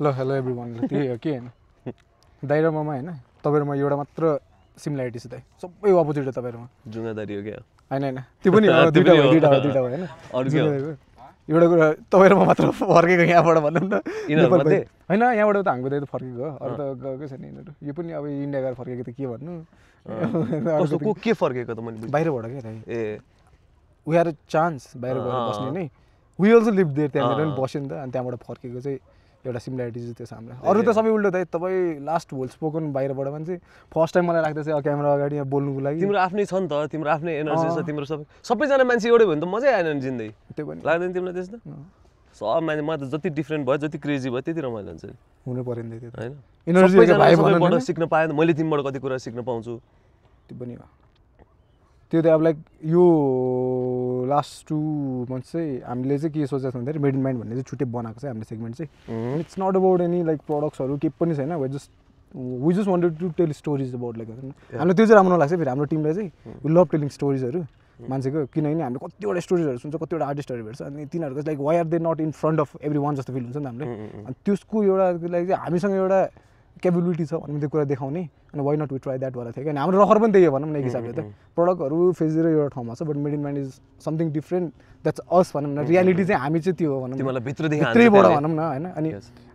Hello hello everyone त्यही हो के हैन दाइ र ममा हैन तपाईँ र म एउटा मात्र सिमिल्यारिटी छ दाइ सबै अपोजिट हो तपाईँ र म जुङ्गादारी हो क्या हैन हैन त्यो पनि दुईटा भयो हैन अरु के हो एउटा कुरा तपाईँ र म मात्र फर्केको यहाँबाट भनौँ न यिनीहरु मध्ये हैन यहाँबाट त हाम्रो दाइ त फर्केको हो अरु त गएकै छैन यिनीहरु यो पनि अब इन्डिया गएर फर्केको त के भन्नु कस्तो को के फर्केको त मैले बाहिरबाट के दाइ uh we are a chance बाहिर गएर बस्ने नै वी अल्सो लिभ देयर त्यहाँनिर पनि बस्यो नि त अनि त्यहाँबाट फर्केको चाहिँ एउटा सिमिल्यारिटी चाहिँ त्यो छ हाम्रो अरू त सबै उल्टो दाइ तपाईँ लास्ट होल स्पोकन बाहिरबाट मान्छे फर्स्ट टाइम मलाई लाग्दैछ क्यामेरा अगाडि यहाँ बोल्नुको लागि तिम्रो आफ्नै छ नि त तिम्रो आफ्नै एनर्जी छ तिम्रो सबैजना मान्छे एउटै भयो भने त मजै आएन नि जिन्दै त्यो पनि लाग्दैन तिमीलाई त्यस्तो सब मान्छे म त जति डिफ्रेन्ट भयो जति क्रेजी भयो त्यति रमाइलो हुन्छ हुनु पर्यो नि त्यो हैन एनर्जी भाइ सबैबाट सिक्न पाएँ मैले तिमीबाट कति कुरा सिक्न पाउँछु त्यो पनि हो त्यो त अब लाइक यो लास्ट 2 मन्थ्स चाहिँ हामीले चाहिँ के सोचेको छ भन्दाखेरि मेड इन माइन्ड भन्ने चाहिँ छुट्टै बनाएको छ हामीले सेगमेन्ट चाहिँ it's not about any like प्रडक्ट्सहरू केही पनि छैन we just wanted to tell stories about like हामीलाई त्यो चाहिँ राम्रो लाग्छ फेरि हाम्रो टिमलाई चाहिँ वी लभ टेलिङ स्टोरिजहरू मान्छेको किनभने हामीले कतिवटा स्टोरिजहरू सुन्छ कतिवटा आर्टिस्टहरू भेट्छ अनि तिनीहरूको like why are they not in front of everyone जस्तो फिल हुन्छ नि त हामीले अनि त्यसको एउटा लाइक चाहिँ हामीसँग एउटा क्यापेबिलिटी छ भन्ने त्यो कुरा देखाउने अनि why not we try that वाला थियो कि हाम्रो रहर पनि त्यही हो भनौँ न एक हिसाबले त प्रडक्टहरू फेज 0 एउटा ठाउँमा छ but made in mind is something different that's us भनौँ न रियालिटी चाहिँ हामी चाहिँ त्यो हो भनौँ तिमीलाई भित्रबाट भनौँ न हैन अनि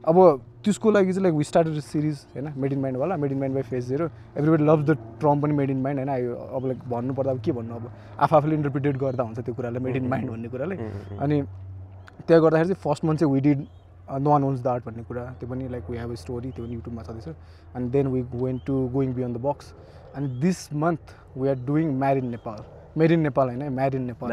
अब त्यसको लागि चाहिँ लाइक वी स्टार्टेड सिरिज हैन मेड इन माइन्ड वाला made in mind by phase 0 everybody loves the term पनि मेड इन माइन्ड हैन अब लाइक भन्नुपर्दा अब के भन्नु अब आफूले इन्टरप्रिटेट गर्दा हुन्छ त्यो कुरालाई मेड इन माइन्ड भन्ने कुरालाई अनि त्यहाँ गर्दाखेरि चाहिँ फर्स्ट मन्थ चाहिँ we did no one owns the art भन्ने कुरा त्यो पनि like we have a story त्यो पनि युट्युबमा छँदैछ अनि then we went to going beyond the box अनि this month we are doing mad in Nepal होइन mad in Nepal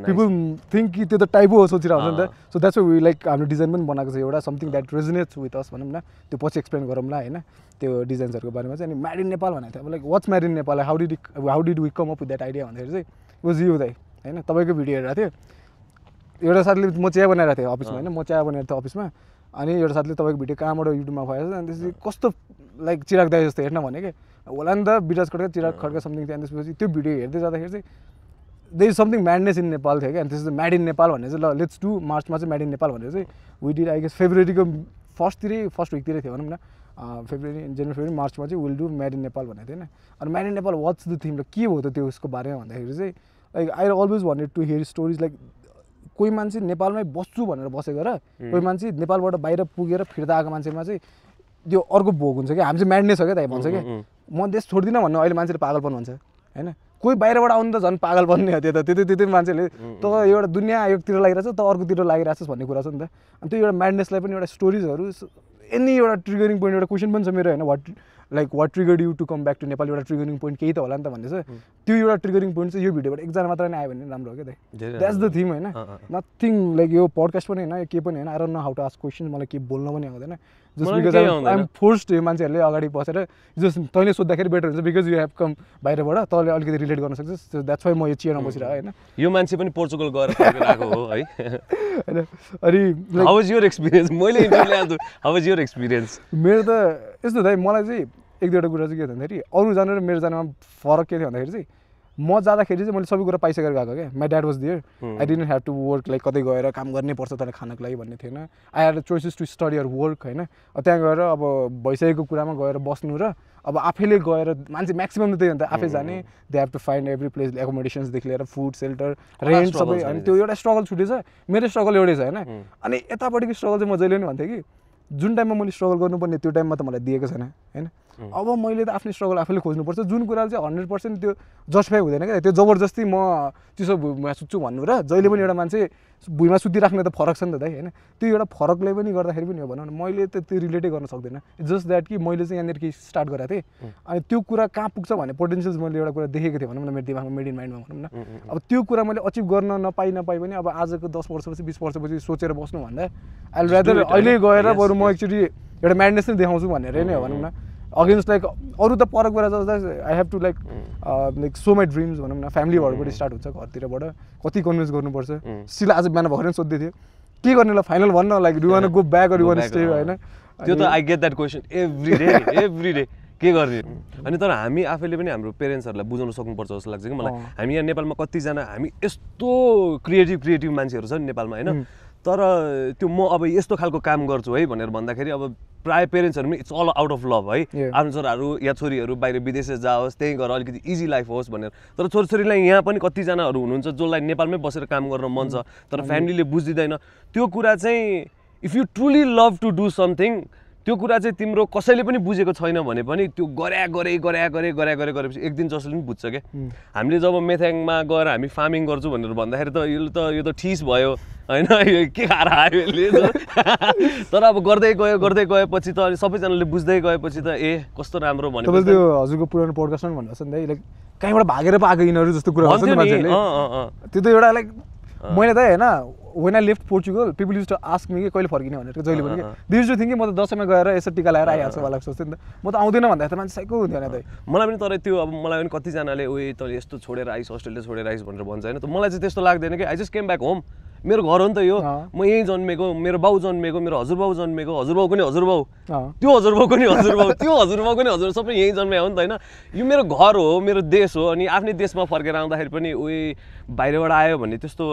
people think कि त्यो त टाइपो हो सोचिरहेको हुन्छ नि त सो द्याट्स वी लाइक हाम्रो डिजाइन पनि बनाएको छ एउटा something that resonates with us भनौँ न त्यो पछि एक्सप्लेन गरौँला होइन त्यो डिजाइन्सहरूको बारेमा चाहिँ अनि म्याड इन नेपाल भनेको थियो अब like what's made in Nepal how did we come up with that idea भन्दाखेरि चाहिँ वाज यु दाइ होइन तपाईँको भिडियो हेरेको थियो एउटा साथीले म चिया बनाइरहेको थिएँ अफिसमा होइन म चिया बनाइरहेको थिएँ अफिसमा अनि एउटा साथीले तपाईँको भिडियो कहाँबाट युट्युबमा भएछ अनि त्यसपछि कस्तो लाइक चिराग दाइ जस्तो हेर्न भने कि होला नि त विराज खड्का चिराग खड्का समथिङ थियो अनि त्यसपछि त्यो भिडियो हेर्दै जाँदाखेरि चाहिँ they is something madness in Nepal थियो कि अनि त्यसपछि म्याड इन नेपाल भन्ने चाहिँ ल लेट्स डु मार्चमा चाहिँ म्याड इन नेपाल भनेर चाहिँ वी डिड आई गेस फेब्रुअरीको फर्स्ट विकतिरै थियो भनौँ न जनवरी मार्चमा चाहिँ will do mad in Nepal भनेको थियो होइन अनि mad in Nepal what's the theme के हो त त्यो उसको बारेमा भन्दाखेरि चाहिँ like I always wanted to hear stories like कोही मान्छे नेपालमै बस्छु भनेर बसेको र कोही मान्छे नेपालबाट बाहिर पुगेर फिर्ता आएको मान्छेमा चाहिँ त्यो अर्को भोग हुन्छ कि हामी चाहिँ म्याडनेस हो क्या दाइ भन्छ कि म देश छोड्दिनँ भन्नु अहिले मान्छेले पागलपन भन्छ होइन कोही बाहिरबाट आउनु त झन् पागलपन नै हो त्यो त त्यो मान्छेले त एउटा दुनियाँ एकतिर लागिरहेछ त अर्कोतिर लागिरहेछ भन्ने कुरा छ नि त अनि त्यो एउटा म्याडनेसलाई पनि एउटा स्टोरिजहरू एनी एउटा ट्रिगरिङ पोइन्ट एउटा क्वेसन पनि छ मेरो होइन what triggered you to come back to Nepal एउटा ट्रिगरिङ पोइन्ट केही त होला नि त भन्ने छ त्यो एउटा ट्रिगरिङ पोइन्ट चाहिँ यो भिडियोबाट एकजना मात्र नै आयो भने राम्रो हो क्या दाइ द्याट्स द थिम होइन नथिङ लाइक यो पडकास्ट पनि होइन के पनि होइन I don't know how to ask question मलाई के बोल्न पनि आउँदैन just because I am forced मान्छेहरूले अगाडि बसेर जस्ट तैँले सोद्धाखेरि बेटर हुन्छ बिकज यु हेभ कम बाहिरबाट तँले अलिकति रिलेट गर्न सक्छस् द्याट्स वाइ म यो चियरमा बसिरहेको होइन यो मान्छे पनि पोर्चुगल गएर आएको हो है होइन अनि हाउ वाज योर एक्सपिरियन्स मैले इन्टरभ्यू ल्याएको हाउ वाज योर एक्सपिरियन्स मेरो त यस्तो दाइ मलाई चाहिँ एक दुईवटा कुरा चाहिँ के भन्दाखेरि अरू जानु र मेरो जानुमा फरक के थियो भन्दाखेरि चाहिँ म जाँदाखेरि चाहिँ मैले सबै कुरा पाइसकेर गएको क्या my dad was there I didn't have to work like कतै गएर काम गर्नै पर्छ तर खानको लागि भन्ने थिएन I had choices to study or work होइन त्यहाँ गएर अब भइसकेको कुरामा गएर बस्नु र अब आफैले गएर मान्छे म्याक्सिमम् त त्यही हो नि त आफै जाने they have to find every place एकोमोडेसन्सदेखि लिएर फुड सेल्टर रेन्ट सबै अनि त्यो एउटा स्ट्रगल छुटेछ मेरो स्ट्रगल एउटै छ होइन अनि यतापट्टिको स्ट्रगल चाहिँ म जहिले पनि भन्थेँ कि जुन टाइममा मैले स्ट्रगल गर्नुपर्ने त्यो टाइममा त मलाई दिएको छैन होइन अब मैले त आफ्नो स्ट्रगल आफैले खोज्नुपर्छ जुन कुरा चाहिँ 100% त्यो जस्टिफाई हुँदैन क्या त्यो जबरजस्ती म चिसो भुइँमा सुत्छु भन्नु र जहिले पनि एउटा मान्छे भुइँमा सुतिराख्ने त फरक छ नि त दाइ होइन त्यो एउटा फरकले पनि गर्दाखेरि पनि हो भनौँ न मैले त त्यो रिलेटै गर्न सक्दैन जस्ट द्याट कि मैले चाहिँ यहाँनिर केही स्टार्ट गरेको थिएँ अनि त्यो कुरा कहाँ पुग्छ भन्ने पोटेन्सियल्स मैले एउटा कुरा देखेको थिएँ भनौँ न मेरो दिमागमा मेड इन माइन्डमा भनौँ न अब त्यो कुरा मैले अचिभ गर्न नपाइ पनि अब आजको 10 वर्षपछि 20 वर्षपछि सोचेर बस्नुभन्दा आई रादर अहिले गएर बरु म एकचोटि एउटा म्याडनेस नै देखाउँछु भनेर नै हो भनौँ न अगेन्स्ट लाइक अरू त परक कुरा जस्तो I have to like so my dreams भनौँ न फ्यामिलीहरूबाट स्टार्ट हुन्छ घरतिरबाट कति कन्भिन्स गर्नुपर्छ सिल आज बिहान भर्खरै सोध्दै थियो के गर्ने ल फाइनल भन्न like do want go back or you want stay होइन त्यो त I get that question every day के गर्ने अनि तर हामी आफैले पनि हाम्रो पेरेन्ट्सहरूलाई बुझाउन सक्नुपर्छ जस्तो लाग्छ कि मलाई हामी यहाँ नेपालमा कतिजना हामी यस्तो क्रिएटिभ मान्छेहरू छ नि नेपालमा होइन तर त्यो म अब यस्तो खालको काम गर्छु है भनेर भन्दाखेरि अब प्राय पेरेन्ट्सहरूमा it's all out of love है आफ्नो छोराहरू या छोरीहरू बाहिर विदेश जाओस् त्यही गरेर अलिकति इजी लाइफ होस् भनेर तर छोरीलाई यहाँ पनि कतिजनाहरू हुनुहुन्छ जसलाई नेपालमै बसेर काम गर्न मन छ तर फ्यामिलीले बुझिदिँदैन त्यो कुरा चाहिँ if you truly love to do something त्यो कुरा चाहिँ तिम्रो कसैले पनि बुझेको छैन भने पनि त्यो गरेपछि एक दिन जसले पनि बुझ्छ क्या हामीले जब मेथाङमा गएर हामी फार्मिङ गर्छु भनेर भन्दाखेरि त यो त ठिस भयो होइन यो के खाएर आयो यसले तर अब गर्दै गएपछि त सबैजनाले बुझ्दै गएपछि त कस्तो राम्रो भने तपाईले त्यो हजुरको पुरानो पोडकास्टमा पनि भन्नुहुन्छ नि लाइक कहीँबाट भागेर पो आएको यिनीहरू जस्तो कुरा हुन्छ नि मान्छेले त्यो त एउटा लाइक मैले त हैन when I left Portugal, people used to ask me कहिले फर्किने भनेर जहिले पनि they used to think म त दशैंमा गएर यसो टिका लगाएर आइहाल्छु होला सोच्थे नि त म त आउँदैन भन्दा त मान्छे साइको हुन्थ्यो नि त मलाई पनि तर त्यो अब मलाई पनि कति जनाले ओए तले यस्तो छोडेर आइस अस्ट्रेलिया छोडेर आइस भनेर भन्छ हैन त मलाई चाहिँ त्यस्तो लाग्दैन कि I just came back home मेरो घर हो नि त यो म यही जन्मेको मेरो बाउ जन्मेको मेरो हजुरबाउ जन्मेको हजुरबाउको नि हजुरबाउ त्यो हजुरबाउको नि हजुरबाउ त्यो हजुरबाउको नि हजुर सबै यही जन्मे हो नि त हैन यो मेरो घर हो मेरो देश हो अनि आफ्नै देशमा फर्केर आउँदाखेरि पनि ओए बाहिरबाट आयो भन्ने त्यस्तो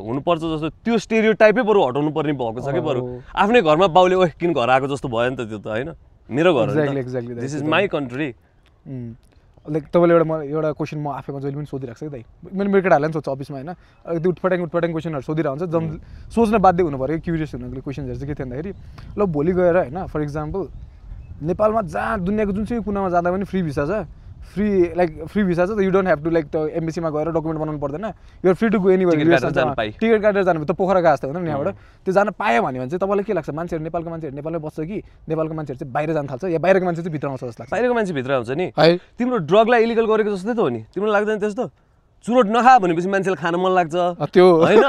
हुनुपर्छ जस्तो त्यो स्टेरियोटाइपै बरु हटाउनु पर्ने भएको छ के बरु आफ्नै घरमा बाउले ओए किन घर आएको जस्तो भयो नि त त्यो त हैन मेरो घर हो exactly this is my country like तपाईँले एउटा क्वेसन म आफैमा जहिले पनि सोधिरहेको छु कि दाइ मैले मेरो केटाहरूलाई पनि सोध्छु अफिसमा होइन त्यो उटपटाङ क्वेसनहरू सोधिरहेको हुन्छ सोच्न बाध्य हुनु पऱ्यो क्युरियस हुनुको क्वेसन्सहरू चाहिँ के थियो भन्दाखेरि ल भोलि गएर होइन फर इक्जाम्पल नेपालमा जहाँ दुनियाँको जुन चाहिँ कुनामा जाँदा पनि फ्री भिसा छ फ्री भिसा छ you don't have to like त्यो एम्बेसीमा गएर डकुमेन्ट बनाउनु पर्दैन you're free to go anywhere ticket काटेर जानु त पोखरा गएको जस्तो हुँदैन नि यहाँबाट त्यो जान पायो भने चाहिँ तपाईँलाई के लाग्छ मान्छेहरू नेपालको मान्छेहरू नेपालमै बस्छ कि नेपालको मान्छेहरू चाहिँ बाहिर जान थाल्छ या बाहिरको मान्छे चाहिँ भित्र आउँछ जस्तो लाग्छ बाहिरको मान्छे भित्र आउँछ नि तिम्रो ड्रगलाई इलिगल गरेको जस्तै त हो नि तिम्रो लाग्दैन त्यस्तो चुरोट नखा भनेपछि मान्छेले खान मन लाग्छ त्यो हैन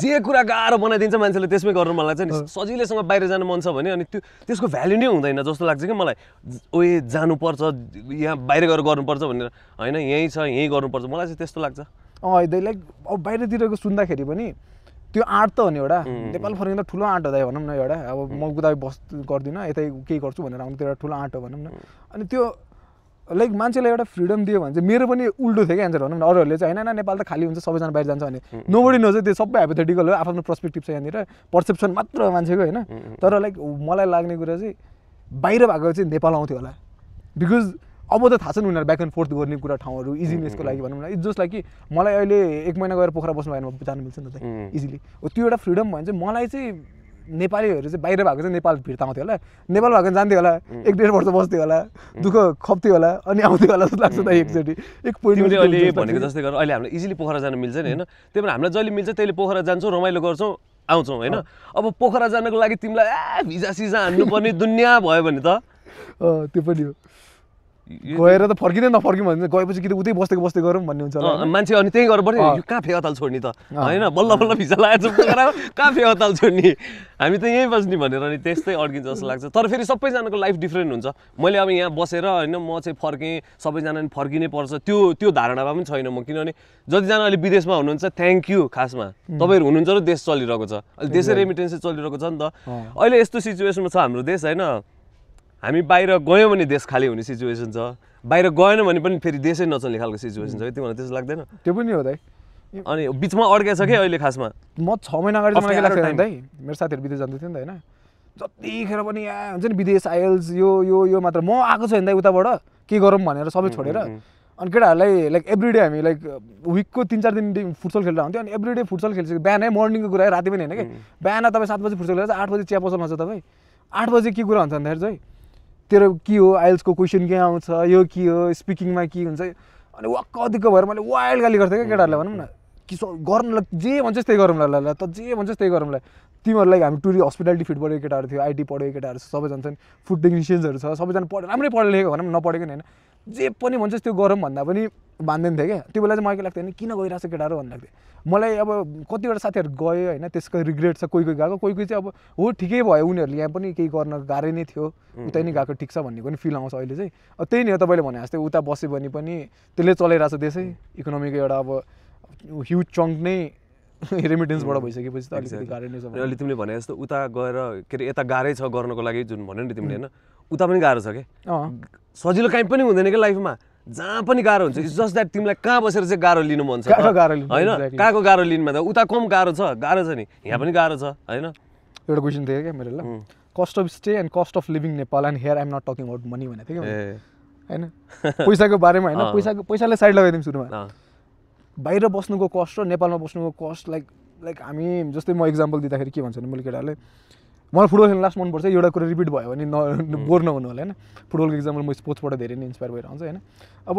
जे कुरा गाह्रो बनाइदिन्छ मान्छेले त्यसमै गर्न मन लाग्छ नि सजिलैसँग बाहिर जान मन छ भने अनि त्यो त्यसको भ्यालु नै हुँदैन जस्तो लाग्छ कि मलाई ओए जानुपर्छ यहाँ बाहिर गएर गर्नुपर्छ भनेर हैन यही छ यही गर्नुपर्छ मलाई चाहिँ त्यस्तो लाग्छ लाइक अब बाहिरतिरको सुन्दाखेरि पनि त्यो आँट त हो नि एउटा नेपाल फर्किँदा ठुलो आँट हो दाइ भनौँ न एउटा अब म उता बस गर्दिनँ यतै केही गर्छु भनेर आउनु त्यो एउटा ठुलो आँट हो भनौँ न अनि त्यो लाइक मान्छेलाई एउटा फ्रिडम दियो भने चाहिँ मेरो पनि उल्टो थियो क्या एन्सर भनौँ न अरूहरूले चाहिँ होइन नेपाल त खाली हुन्छ सबैजना बाहिर जान्छ भने नोबडी नोज त्यो सबै हाइपोथेटिकल हो आफ्नो पर्सपेक्टिभ छ यहाँनिर पर्सेप्सन मात्र हो मान्छेको होइन तर लाइक मलाई लाग्ने कुरा चाहिँ बाहिर भएको चाहिँ नेपाल आउँथ्यो होला बिकज अब त थाहा छ नि उनीहरू ब्याक एन्ड फोर्थ गर्ने कुरा ठाउँहरू इजिनेसको लागि भनौँ न इट्स जस्ट लाइक कि मलाई अहिले 1 महिना गएर पोखरा बस्नु भएन जानु मिल्छ नि त इजिली त्यो एउटा फ्रिडम भयो भने चाहिँ मलाई चाहिँ नेपालीहरू चाहिँ बाहिर भएको चाहिँ नेपाल फिर्ता आउँथ्यो होला नेपाल भएको जान्थ्यो होला 1-1.5 वर्ष बस्थ्यो होला दुःख खप्थ्यो होला अनि आउँथ्यो होला जस्तो लाग्छ त एकचोटि एक पोइन्ट अहिले भनेको जस्तै गरेर अहिले हामीलाई इजिली पोखरा जान मिल्छ नि हैन त्यही भएर हामीलाई जहिले मिल्छ त्यसले पोखरा जान्छौँ रमाइलो गर्छौँ आउँछौँ हैन अब पोखरा जानको लागि तिमीलाई भिजा सिजा हान्नुपर्ने दुनियाँ भयो भने त त्यो पनि हो गएर त फर्किँदै नफर्क्यौँ भने गएपछि कि त उतै बस्दै गरौँ भन्ने हुन्छ होला मान्छे अनि त्यही गर्नु पर्यो यो कहाँ फेवाताल छोड्ने त हैन बल्ल बल्ल भिजा लगाएर पोखरा कहाँ फेवाताल छोड्ने हामी त यहीँ बस्ने भनेर अनि त्यस्तै अड्किन्छ जस्तो लाग्छ तर फेरि सबैजनाको लाइफ डिफ्रेन्ट हुन्छ मैले अब यहाँ बसेर हैन म चाहिँ फर्केँ सबैजना फर्किनै पर्छ त्यो धारणामा पनि छैन म किनभने जतिजना अहिले विदेशमा हुनुहुन्छ थ्याङ्क यू खासमा तपाईँहरू हुनुहुन्छ र देश चलिरहेको छ अहिले देशै रेमिटेन्स चलिरहेको छ नि त अहिले यस्तो सिचुएसनमा छ हाम्रो देश हैन हामी बाहिर गयौँ भने देश खाली हुने सिचुएसन छ बाहिर गएन भने पनि फेरि देशै नचल्ने खालको सिचुएसन छ तिमीलाई त्यस्तो लाग्दैन त्यो पनि हो दाइ अनि बिचमा अड्केछ के अहिले खासमा म 6 महिना अगाडि मलाई के लाग्थ्यो नि दाइ मेरो साथीहरू विदेश जान्दै थियो नि त हैन जतिखेर पनि यहाँ हुन्छ नि विदेश आइएल्स यो मात्र म आएको छु नि दाइ उताबाट के गरौँ भनेर सबै छोडेर अनि केटाहरूलाई लाइक एभ्रीडे हामी लाइक विकको 3-4 दिन फुटसल खेलेर आउँथ्यो अनि एभ्रीडे फुटसल खेल्छ बिहानै मर्निङको कुरा राति पनि होइन कि बिहान तपाईँ 7 बजी फुटसल खेलेर 8 बजी चिया पसलमा छ तपाईँ 8 बजी के कुरा हुन्छ भन्दाखेरि चाहिँ तेरो के हो आइएल्सको क्वेसन के आउँछ यो के हो स्पिकिङमा के हुन्छ अनि वाक्क दिक्क भएर मैले वाइल्ड गाली गर्थेँ क्या केटाहरूलाई भनौँ न कि गर्नु जे भन्छस् त्यही गरौँ ल त जे भन्छस् त्यही गरौँ ल तिमीहरूलाई हामी टुरिस्ट हस्पिटालिटी फिट पढेको केटाहरू थियो आइटी पढेको केटाहरू सबैजना छन् फुड टेक्निसियन्सहरू छ सबैजना राम्रै पढेर लेखेको भनौँ नपढेको नि होइन जे पनि भन्छस् त्यो गरौँ भन्दा पनि मान्दैन थियो क्या त्यो बेला चाहिँ मलाई के लाग्थ्यो भने किन गइरहेको छ केटाहरू भन्नु लाग्थ्यो मलाई अब कतिवटा साथीहरू गयो होइन त्यसको रिग्रेट छ कोही गएको कोही चाहिँ अब हो ठिकै भयो उनीहरूले यहाँ पनि केही गर्न गाह्रै नै थियो उतै नै गएको ठिक छ भन्ने पनि फिल आउँछ अहिले चाहिँ अब त्यही नै हो तपाईँले भने जस्तै उता बस्यो भने पनि त्यसले चलाइरहेको छ देशै इकोनोमीको एउटा अब ह्युज चङ्क नै रेमिटेन्सबाट भइसकेपछि त अलिकति गाह्रै नै छ अहिले तिमीले भने जस्तो उता गएर के अरे यता गाह्रै छ गर्नको लागि जुन भन्यो नि तिमीले होइन उता पनि गाह्रो छ क्या सजिलो काहीँ पनि हुँदैन क्या लाइफमा जहाँ पनि गाह्रो हुन्छ इट्स जस्ट द्याट तिमीलाई कहाँ बसेर चाहिँ गाह्रो लिनु मन छ कहाँको गाह्रो लिनु, होइन exactly. कहाँको गाह्रो लिनुमा त उता कम गाह्रो छ नि यहाँ पनि गाह्रो छ होइन एउटा क्वेसन थियो क्या मेरो ल cost of stay and cost of living Nepal and here I am not talking about money भनेको थियो क्या होइन पैसाको बारेमा होइन पैसालाई साइड लगाइदिउँ सुरुमा बाहिर बस्नुको कस्ट र नेपालमा बस्नुको कस्ट लाइक हामी जस्तै म इक्जाम्पल दिँदाखेरि के भन्छ भने मैले केटाहरूले मलाई फुटबल खेल्न लास्ट मनपर्छ एउटा कुरा रिपिट भयो भने बोर नहुनु होला होइन फुटबलको इक्जाम्पल म स्पोर्ट्सबाट धेरै नै इन्सपायर भएर आउँछ होइन अब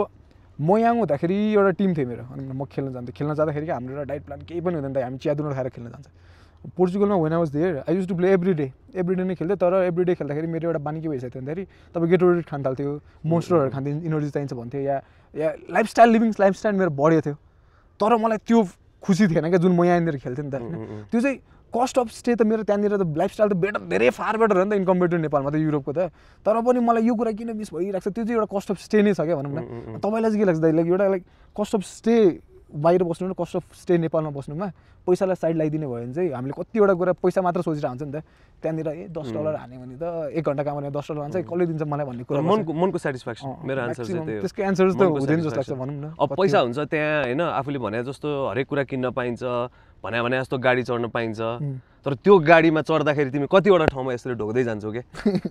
म यहाँ हुँदाखेरि एउटा टिम थियो मेरो अनि म खेल्न जाँदाखेरि हाम्रो एउटा डाइट प्लान केही पनि हुँदैन हामी चिया दुध खाएर खेल्न जान्छ पोर्चुगलमा when I was there I used to play every day नै खेल्थेँ तर एभ्री डे खेल्दाखेरि मेरो एउटा बानी के भइसक्यो भन्दाखेरि तपाईँ गेटोरेड खान थाल्थ्यो मोन्स्टरहरू खान्थ्यो इनर्जी चाहिन्छ भन्थ्यो या लाइफस्टाइल मेरो बढेको थियो तर मलाई त्यो खुसी थिएन क्या जुन म यहाँनिर खेल्थेँ नि त होइन त्यो चाहिँ कस्ट अफ स्टे त मेरो त्यहाँनिर त लाइफस्टाइल त बेटर धेरै फार बेटर हो नि त इन कम्पेयर टु नेपालमा त युरोपको त तर पनि मलाई यो कुरा किन मिस भइरहेको छ त्यो चाहिँ एउटा कस्ट अफ स्टे नै छ क्या भनौँ न तपाईँलाई चाहिँ के लाग्छ दाइ एउटा कस्ट अफ स्टे बाहिर बस्नु र कस्ट अफ स्टे नेपालमा बस्नुमा पैसालाई साइड लगाइदिने भयो भने चाहिँ हामीले कतिवटा कुरा पैसा मात्र सोचेर हुन्छ नि त त्यहाँनिर $10 हान्यो भने त 1 घन्टा काम गर्ने $10 हान्छ कसले दिन्छ मलाई भन्ने कुरा मनको सेटिस्फ्याक्सन मेरो आन्सर चाहिँ त्यही हो त्यसको आन्सर त हुँदैन जस्तो लाग्छ भनौँ न अब पैसा हुन्छ त्यहाँ होइन आफूले भने जस्तो हरेक कुरा किन्न पाइन्छ भने जस्तो गाडी चढ्न पाइन्छ तर त्यो गाडीमा चढ्दाखेरि तिमी कतिवटा ठाउँमा यसरी ढोक्दै जान्छौ के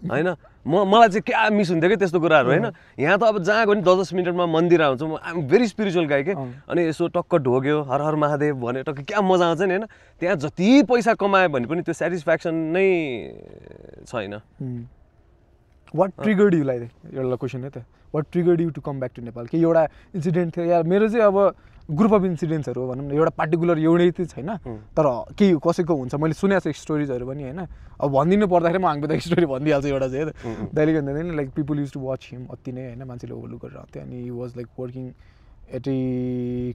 होइन मलाई चाहिँ क्या मिस हुन्थ्यो कि त्यस्तो कुराहरू होइन यहाँ त अब जहाँ गयो नि 10 मिनटमा मन्दिर आउँछ म आइ एम भेरी स्पिरिचुअल गाई के अनि यसो टक्क ढोग्यो हर हर महादेव भने टक्क क्या मजा आउँछ नि होइन त्यहाँ जति पैसा कमायो भने पनि त्यो सेटिस्फ्याक्सन नै छैन वाट ट्रिगर्ड यु लाइक एउटा क्वेसन है त what triggered you to come back to Nepal के एउटा इन्सिडेन्ट थियो या मेरो चाहिँ अब ग्रुप अफ इन्सिडेन्ट्सहरू हो भनौँ न एउटा पार्टिकुलर एउटै चाहिँ छैन तर केही कसैको हुन्छ मैले सुनेको छु स्टोरिजहरू पनि होइन अब भनिदिनु पर्दाखेरि म हामीलाई स्टोरी भनिदिइहाल्छु एउटा चाहिँ दैलेको भन्दैन like people used to watch him अति नै होइन मान्छेले ओभरलुक गरेर आउँथ्यो अनि he was like working at a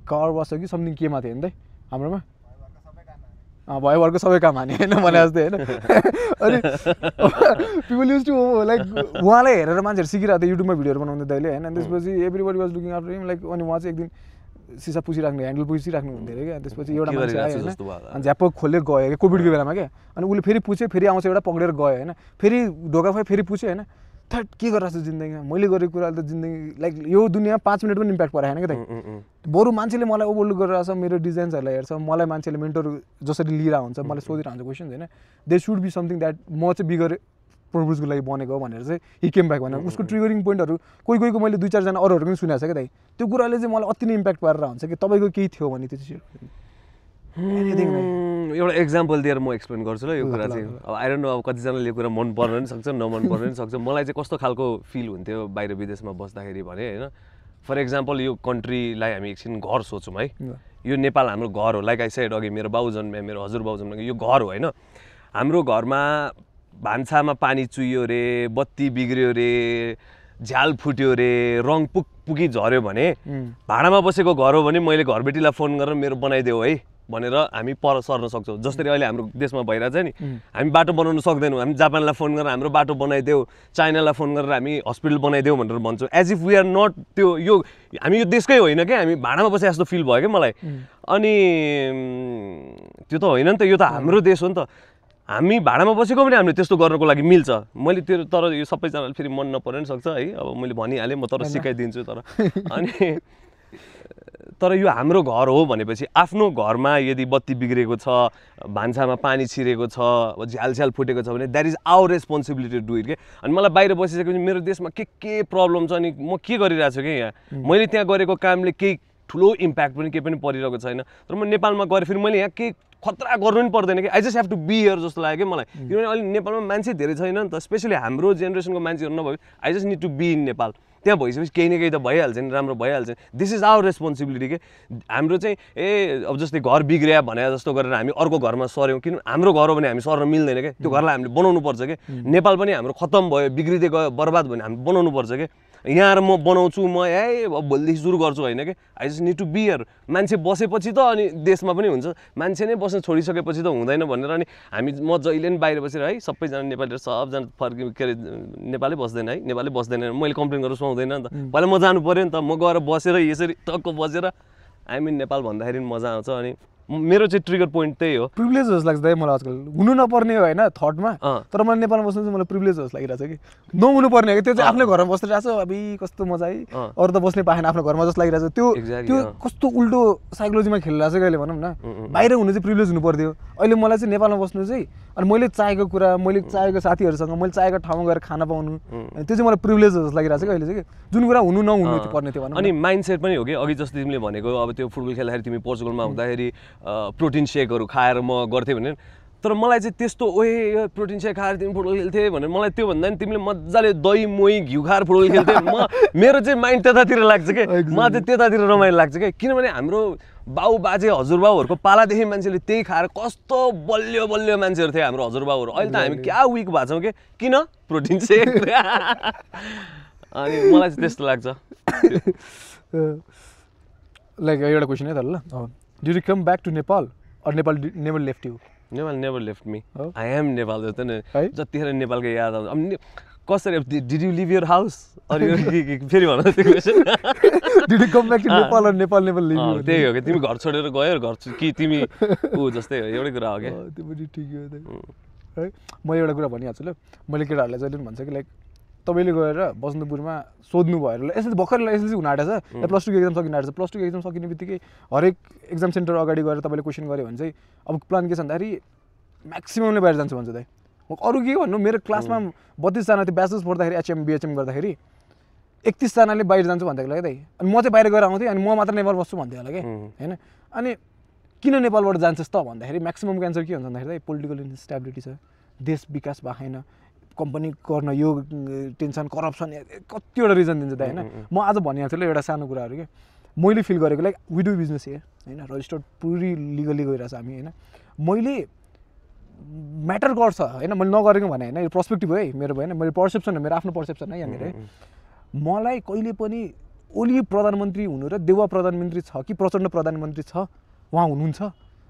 car wash कि समथिङ केमा थियो नि त हाम्रोमा भयोभरको सबै काम हाने होइन भने जस्तै होइन अनि पिपल युज टु लाइक उहाँलाई हेरेर मान्छेहरू सिकिरहेको थियो युट्युबमा भिडियोहरू बनाउँदै दाइले होइन त्यसपछि everybody was looking after him like अनि उहाँ चाहिँ एक दिन सिसा पुसिराख्नु ह्यान्डल पुसिराख्नु हुन्थ्यो अरे क्या त्यसपछि एउटा मान्छे आयो होइन अनि झ्याप्प खोलेर गयो क्या कोभिडको बेलामा क्या अनि उसले फेरि पुछ्यो फेरि आउँछ एउटा पक्रेर गयो होइन फेरि ढोका खुवायो फेरि पुछ्यो होइन थट के गरिरहेको छु जिन्दगीमा मैले गरेको कुराले त जिन्दगी लाइक यो दुनियाँ 5 मिनट पनि इम्प्याक्ट पराएन क्या त बरु मान्छेले मलाई ओभरलुक गरिरहेको छ मेरो डिजाइन्सहरूलाई हेर्छ मलाई मान्छेले मेन्टर जसरी लिइरहेको हुन्छ मलाई सोधिरहेको हुन्छ क्वेसन्स होइन they should be something that म चाहिँ बिगर पर्पजको लागि बनेको हो भनेर चाहिँ हि केम ब्याक भनेर उसको ट्रिगरिङ पोइन्टहरू कोहीको मैले 2-4 जना अरूहरू पनि सुनेको छ क्या दाइ त्यो कुराले चाहिँ मलाई अति नै इम्प्याक्ट पारेर हुन्छ कि तपाईँको केही थियो भने त्यो चाहिँ एउटा एक्जाम्पल दिएर म एक्सप्लेन गर्छु ल यो कुरा चाहिँ अब आई डोन्ट नो अब कतिजनाले यो कुरा मन पर्न पनि सक्छ नमन पर्न पनि सक्छ मलाई चाहिँ कस्तो खालको फिल हुन्थ्यो बाहिर विदेशमा बस्दाखेरि भने होइन फर एक्जाम्पल यो कन्ट्रीलाई हामी एकछिन घर सोचौँ है यो नेपाल हाम्रो घर हो लाइक आई सेड अघि मेरो बाउ जन्मे मेरो हजुरबाउ जन्मे यो घर हो होइन हाम्रो घरमा भान्सामा पानी चुइयो रे बत्ती बिग्रियो रे झ्याल फुट्यो रे रङ पुकी झऱ्यो भने भाडामा बसेको घर हो भने मैले घरबेटीलाई फोन गरेर मेरो बनाइदेऊ है भनेर हामी पर सर्न सक्छौँ जसरी अहिले हाम्रो देशमा भइरहेछ नि हामी बाटो बनाउन सक्दैनौँ हामी जापानलाई फोन गरेर हाम्रो बाटो बनाइदेऊ चाइनालाई फोन गरेर हामी हस्पिटल बनाइदेऊ भनेर भन्छौँ as if we are not त्यो यो हामी यो देशकै होइन क्या हामी भाडामा बसे जस्तो फिल भयो क्या मलाई अनि त्यो त होइन नि त यो त हाम्रो देश हो नि त हामी भाडामा बसेको पनि हामीले त्यस्तो गर्नको लागि मिल्छ मैले त्यो तर यो सबैजनाले फेरि मन नपर्न सक्छ है अब मैले भनिहालेँ म तर सिकाइदिन्छु तर अनि तर यो हाम्रो घर हो भनेपछि आफ्नो घरमा यदि बत्ती बिग्रेको छ भान्सामा पानी छिरेको छ झ्याल फुटेको छ भने that is our responsibility to do it के अनि मलाई बाहिर बसिसकेपछि मेरो देशमा के प्रब्लम छ अनि म के गरिरहेको छु कि यहाँ मैले त्यहाँ गरेको कामले केही ठुलो इम्प्याक्ट पनि केही पनि परिरहेको छैन तर म नेपालमा गएर फेरि मैले यहाँ केही खतरा गर्नु पनि पर्दैन कि I just have to be here जस्तो लाग्यो कि मलाई किनभने अहिले नेपालमा मान्छे धेरै छैन नि त स्पेसली हाम्रो जेनेरेसनको मान्छेहरू नभए I just need to be in Nepal त्यहाँ भइसकेपछि केही न केही त भइहाल्छ नि राम्रो भइहाल्छ दिस इज आवर रेस्पोन्सिबिलिटी के हाम्रो चाहिँ अब जस्तै घर बिग्रिया भने जस्तो गरेर हामी अर्को घरमा सर्यौँ किन हाम्रो घर हो भने हामी सर्न मिल्दैन क्या त्यो घरलाई हामीले बनाउनु पर्छ कि नेपाल पनि हाम्रो खत्तम भयो बिग्रिँदै गयो बर्बाद भयो भने हामी बनाउनु पर्छ कि यहाँ आएर म बनाउँछु म भोलिदेखि सुरु गर्छु होइन कि I just need to be here मान्छे बसेपछि त अनि देशमा पनि हुन्छ मान्छे नै बस्न छोडिसकेपछि त हुँदैन भनेर अनि हामी म जहिले पनि बाहिर बसेर है सबैजना नेपालीहरू सबजना फर्क के अरे नेपालै बस्दैन है नेपालै बस्दैन मैले कम्प्लेन गरेर सुहाउँदैन नि त पहिला म जानु पऱ्यो नि त म गएर बसेर यसरी टक्क बसेर आई मिन नेपाल भन्दाखेरि मजा आउँछ अनि मेरो चाहिँ ट्रिगर पोइन्ट त्यही हो। प्रिभिलेज जस्तो लाग्छ दाइ मलाई आजकल, हुनु नपर्ने हो होइन थटमा, तर मलाई नेपालमा बस्नु चाहिँ मलाई प्रिभिलेज जस्तो लागिरहेछ कि नहुनु पर्ने हो कि, त्यो चाहिँ आफ्नै घरमा बसिरहेको छ अबि कस्तो मजा है, अरू त बस्नै पाएन आफ्नो घरमा जस्तो लागिरहेछ, त्यो कस्तो उल्टो साइकोलोजीमा खेलिरहेछ कि अहिले भनौँ न, बाहिर हुनु चाहिँ प्रिभिलेज हुनु पर्थ्यो। अहिले मलाई चाहिँ नेपालमा बस्नु चाहिँ अनि मैले चाहेको कुरा, मैले चाहेको साथीहरूसँग मैले चाहेको ठाउँमा गएर खाना पाउनु, त्यो चाहिँ मलाई प्रिभिलेज जस्तो लागिरहेछ कि अहिले चाहिँ, जुन कुरा हुनु नहुनु पर्ने थियो भनौँ। अनि माइन्डसेट पनि हो कि अघि जस्तो तिमीले भनेको अब त्यो फुटबल खेल्दाखेरि तिमी पोर्चुगलमा हुँदाखेरि प्रोटिन सेकहरू खाएर म गर्थेँ भने, तर मलाई चाहिँ त्यस्तो ओए प्रोटिन सेक खाएर तिमी फुटबल खेल्थेँ भनेर मलाई त्यो भन्दा नि तिमीले मजाले दही मोही घिउ खाएर फुटबल खेल्थेँ, मेरो चाहिँ माइन्ड त्यतातिर लाग्छ कि, मलाई चाहिँ त्यतातिर रमाइलो लाग्छ कि, किनभने हाम्रो बाउ बाजे हजुरबाउहरूको पालादेखि मान्छेले त्यही खाएर कस्तो बलियो बलियो मान्छेहरू थिए हाम्रो हजुरबाउहरू। अहिले त हामी क्या विक भएको छौँ कि किन प्रोटिन सेक। अनि मलाई चाहिँ त्यस्तो लाग्छ। लाइक एउटा क्वेसन है त ल, did you come back to Nepal or Nepal never left you? Nepal never left me, I am Nepal जस्तो नि, जतिखेर नेपालको याद आउँछ। अब कसरी did you leave your house or फेरि भन त्यो question, did you come back to Nepal or Nepal never leave you? त्यही हो कि तिमी घर छोडेर गयो घर कि तिमी ऊ जस्तै हो, एउटै कुरा हो क्या। त्यो पनि ठिकै हो है। म एउटा कुरा भनिहाल्छु ल, मैले केटाहरूलाई जहिले पनि भन्छ कि लाइक तपाईँले गएर बसन्तपुरमा सोध्नु भएर यसरी भर्खर एसएलसी हुन आँटेछ या प्लस टूको एक्जाम सकिन आँटेछ, प्लस टूको एक्जाम सकिने बित्तिकै हरेक एक्जाम सेन्टर अगाडि गएर तपाईँले क्वेसन गऱ्यो भने चाहिँ अब प्लान के छ भन्दाखेरि म्याक्सिममले बाहिर जान्छु भन्छ दाइ। म अरू के भन्नु, मेरो क्लासमा 32जना थियो ब्याचलर्स पढ्दाखेरि एचएम बिएचएम गर्दाखेरि 31जनाले बाहिर जान्छु भन्दाखेरि लागि दाइ, अनि म चाहिँ बाहिर गएर आउँथेँ अनि म मात्र नेपाल बस्छु भन्थेँ होला कि होइन। अनि किन नेपालबाट जान्छस् त भन्दाखेरि म्याक्सिममको एन्सर के हुन्छ भन्दाखेरि दाइ पोलिटिकल इन्स्टेबिलिटी छ, देश विकास भएको छैन, कम्पनी गर्न यो टेन्सन करप्सन कतिवटा रिजन दिन्छ त होइन। म आज भनिहाल्छु ल एउटा सानो कुराहरू क्या, मैले फिल गरेको like we do business here होइन, रजिस्टर्ड पुरै लिगली गइरहेछ हामी होइन। मैले म्याटर गर्छ होइन, मैले नगरेको भने होइन, यो पर्सपेक्टिभ हो है मेरो भएन, मेरो पर्सेप्सन हो, मेरो आफ्नो पर्सेप्सन है यहाँनिर है। मलाई कहिले पनि ओली प्रधानमन्त्री हुनु र देउवा प्रधानमन्त्री छ कि प्रचण्ड प्रधानमन्त्री छ उहाँ हुनुहुन्छ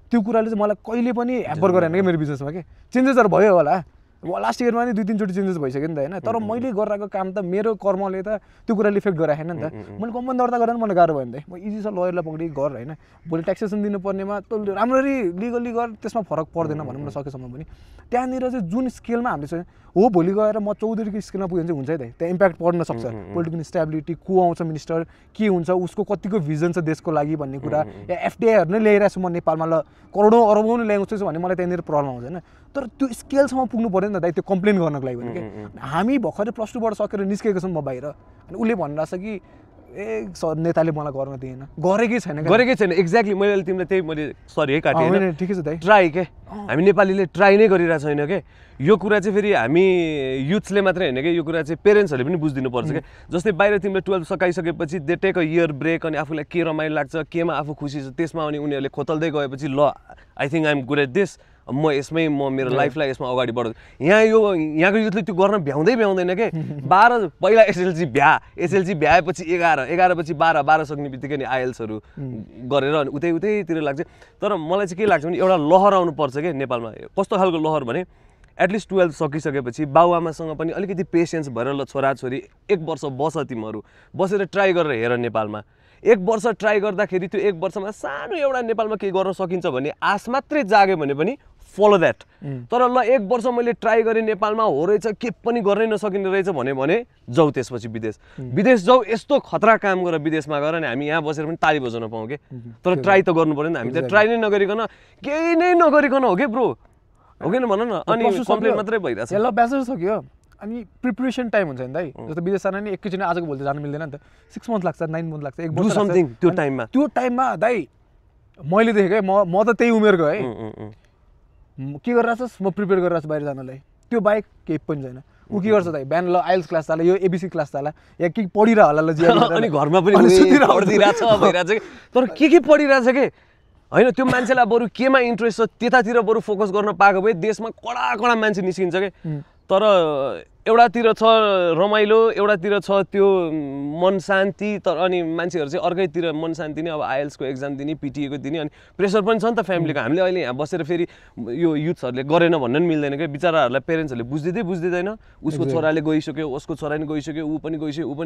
त्यो कुराले चाहिँ मलाई कहिले पनि ह्याम्पर गरेन क्या मेरो बिजनेसमा के। चेन्जेसहरू भयो होला, लास्ट इयरमा नि 2-3 चोटि चेन्जेस भइसक्यो नि त होइन, तर मैले गरिरहेको काम त मेरो कर्मले त त्यो कुराले इफेक्ट गराएन नि त। मैले कम्पनी दर्ता गरेर मलाई गाह्रो भयो नि त, म इजी छ लयरलाई पक्रिएको घर होइन, भोलि ट्याक्सेसन दिनुपर्नेमा त राम्ररी लिगली गर, त्यसमा फरक पर्दैन भनौँ न सकेसम्म पनि। त्यहाँनिर चाहिँ जुन स्केलमा हामीले चाहिँ हो भोलि गएर म चौधरीको स्केलमा पुग्यो भने चाहिँ हुन्छ है त, त्यहाँ इम्प्याक्ट पर्न सक्छ, पोलिटिकल स्टेबिलिटी को आउँछ मिनिस्टर के हुन्छ, उसको कतिको भिजन छ देशको लागि भन्ने कुरा, या एफडिआईहरू नै ल्याइरहेको छु म नेपालमा, ल करोडौँ अरबौँ नै ल्याउँछु भने मलाई त्यहाँनिर प्रब्लम आउँछ होइन। तर त्यो स्केलसम्म पुग्नु पऱ्यो नि त दाइ, त्यो कम्प्लेन गर्नको लागि भने कि हामी भर्खरै प्लस टूबाट सकेर निस्केको छौँ म बाहिर, अनि उसले भनिरहेछ कि ए नेताले मलाई गर्न दिएन, गरेकै छैन एक्ज्याक्टली। मैले तिमीलाई त्यही मैले सरी है काटेँ होइन, ठिकै छ दाइ, ट्राई के हामी नेपालीले ट्राई नै गरिरहेको छैन के। यो कुरा चाहिँ फेरि हामी युथ्सले मात्रै होइन कि, यो कुरा चाहिँ पेरेन्ट्सहरूले पनि बुझिदिनु पर्छ क्या। जस्तै बाहिर तिमीले 12 सकाइसकेपछि they take a year break, अनि आफूलाई के रमाइलो लाग्छ केमा आफू खुसी छ त्यसमा, अनि उनीहरूले खोतल्दै गएपछि ल I think I am good at this, म यसमै म मेरो लाइफलाई यसमा अगाडि बढ्छु। यहाँको युथले त्यो गर्न भ्याउँदैन के। 12 पहिला एसएलसी भ्याएपछि 11 पछि 12 सक्ने बित्तिकै नि आइएल्सहरू गरेर अनि उतैतिर लाग्छ। तर मलाई चाहिँ के लाग्छ भने एउटा लहर आउनुपर्छ क्या नेपालमा। कस्तो खालको लहर भने एटलिस्ट 12 सकिसकेपछि बाउआमासँग पनि अलिकति पेसेन्स भएर ल छोराछोरी 1 वर्ष बस, तिमीहरू बसेर ट्राई गरेर हेर नेपालमा। 1 वर्ष ट्राई गर्दाखेरि त्यो 1 वर्षमा सानो एउटा नेपालमा केही गर्न सकिन्छ भन्ने आश मात्रै जाग्यो भने पनि फलो द्याट। तर ल 1 वर्ष मैले ट्राई गरेँ नेपालमा हो रहेछ के पनि गर्नै नसकिने रहेछ भने जाऊ त्यसपछि विदेश जाऊ, यस्तो खतरा काम गर विदेशमा गएर नि हामी यहाँ बसेर पनि ताली बजाउन पाऊँ के। तर ट्राई त गर्नु पर्यो नि, हामी त ट्राई नै नगरिकन केही नै नगरिकन हो के ब्रो, हो कि भन न। अनि कम्प्लेन मात्रै भइरहेछ। ल ब्याचलर सक्यो अनि प्रिपरेसन टाइम हुन्छ नि दाइ, जस्तो विदेश जान नि एकैचोटि आजको भोलि जानु मिल्दैन नि त, 6 मन्थ लाग्छ 9 मन्थ लाग्छ 1 वर्ष समथिङ। त्यो टाइममा दाइ मैले देखेँ म त त्यही उमेरको है, के गरिरहेछस्, म प्रिपेयर गरिरहेछु बाहिर जानलाई, त्यो बाहेक केही पनि छैन। ऊ के गर्छ दाइ, बिहान ल आइएल्स क्लास चाल, यो एबिसी क्लास चाल, या के पढिरह होला ल जिया, अनि घरमा पनि पढिरहेछ भइरहेछ कि। तर के पढिरहेछ के होइन, त्यो मान्छेलाई बरु केमा इन्ट्रेस्ट छ त्यतातिर बरु फोकस गर्न पाएको भए देशमा कडा मान्छे निस्किन्छ कि। तर एउटातिर छ रमाइलो एउटातिर छ त्यो मन शान्ति तर अनि मान्छेहरू चाहिँ अर्कैतिर मन शान्ति नै अब आइएल्सको एक्जाम दिने पिटिएको दिने अनि प्रेसर पनि छ नि त फ्यामिलीको हामीले अहिले यहाँ बसेर फेरि यो युथ्सहरूले गरेन भन्न पनि मिल्दैन क्या बिचराहरूलाई पेरेन्ट्सहरूले बुझ्दैन उसको छोराले गइसक्यो उसको छोरा नि गइसक्यो ऊ पनि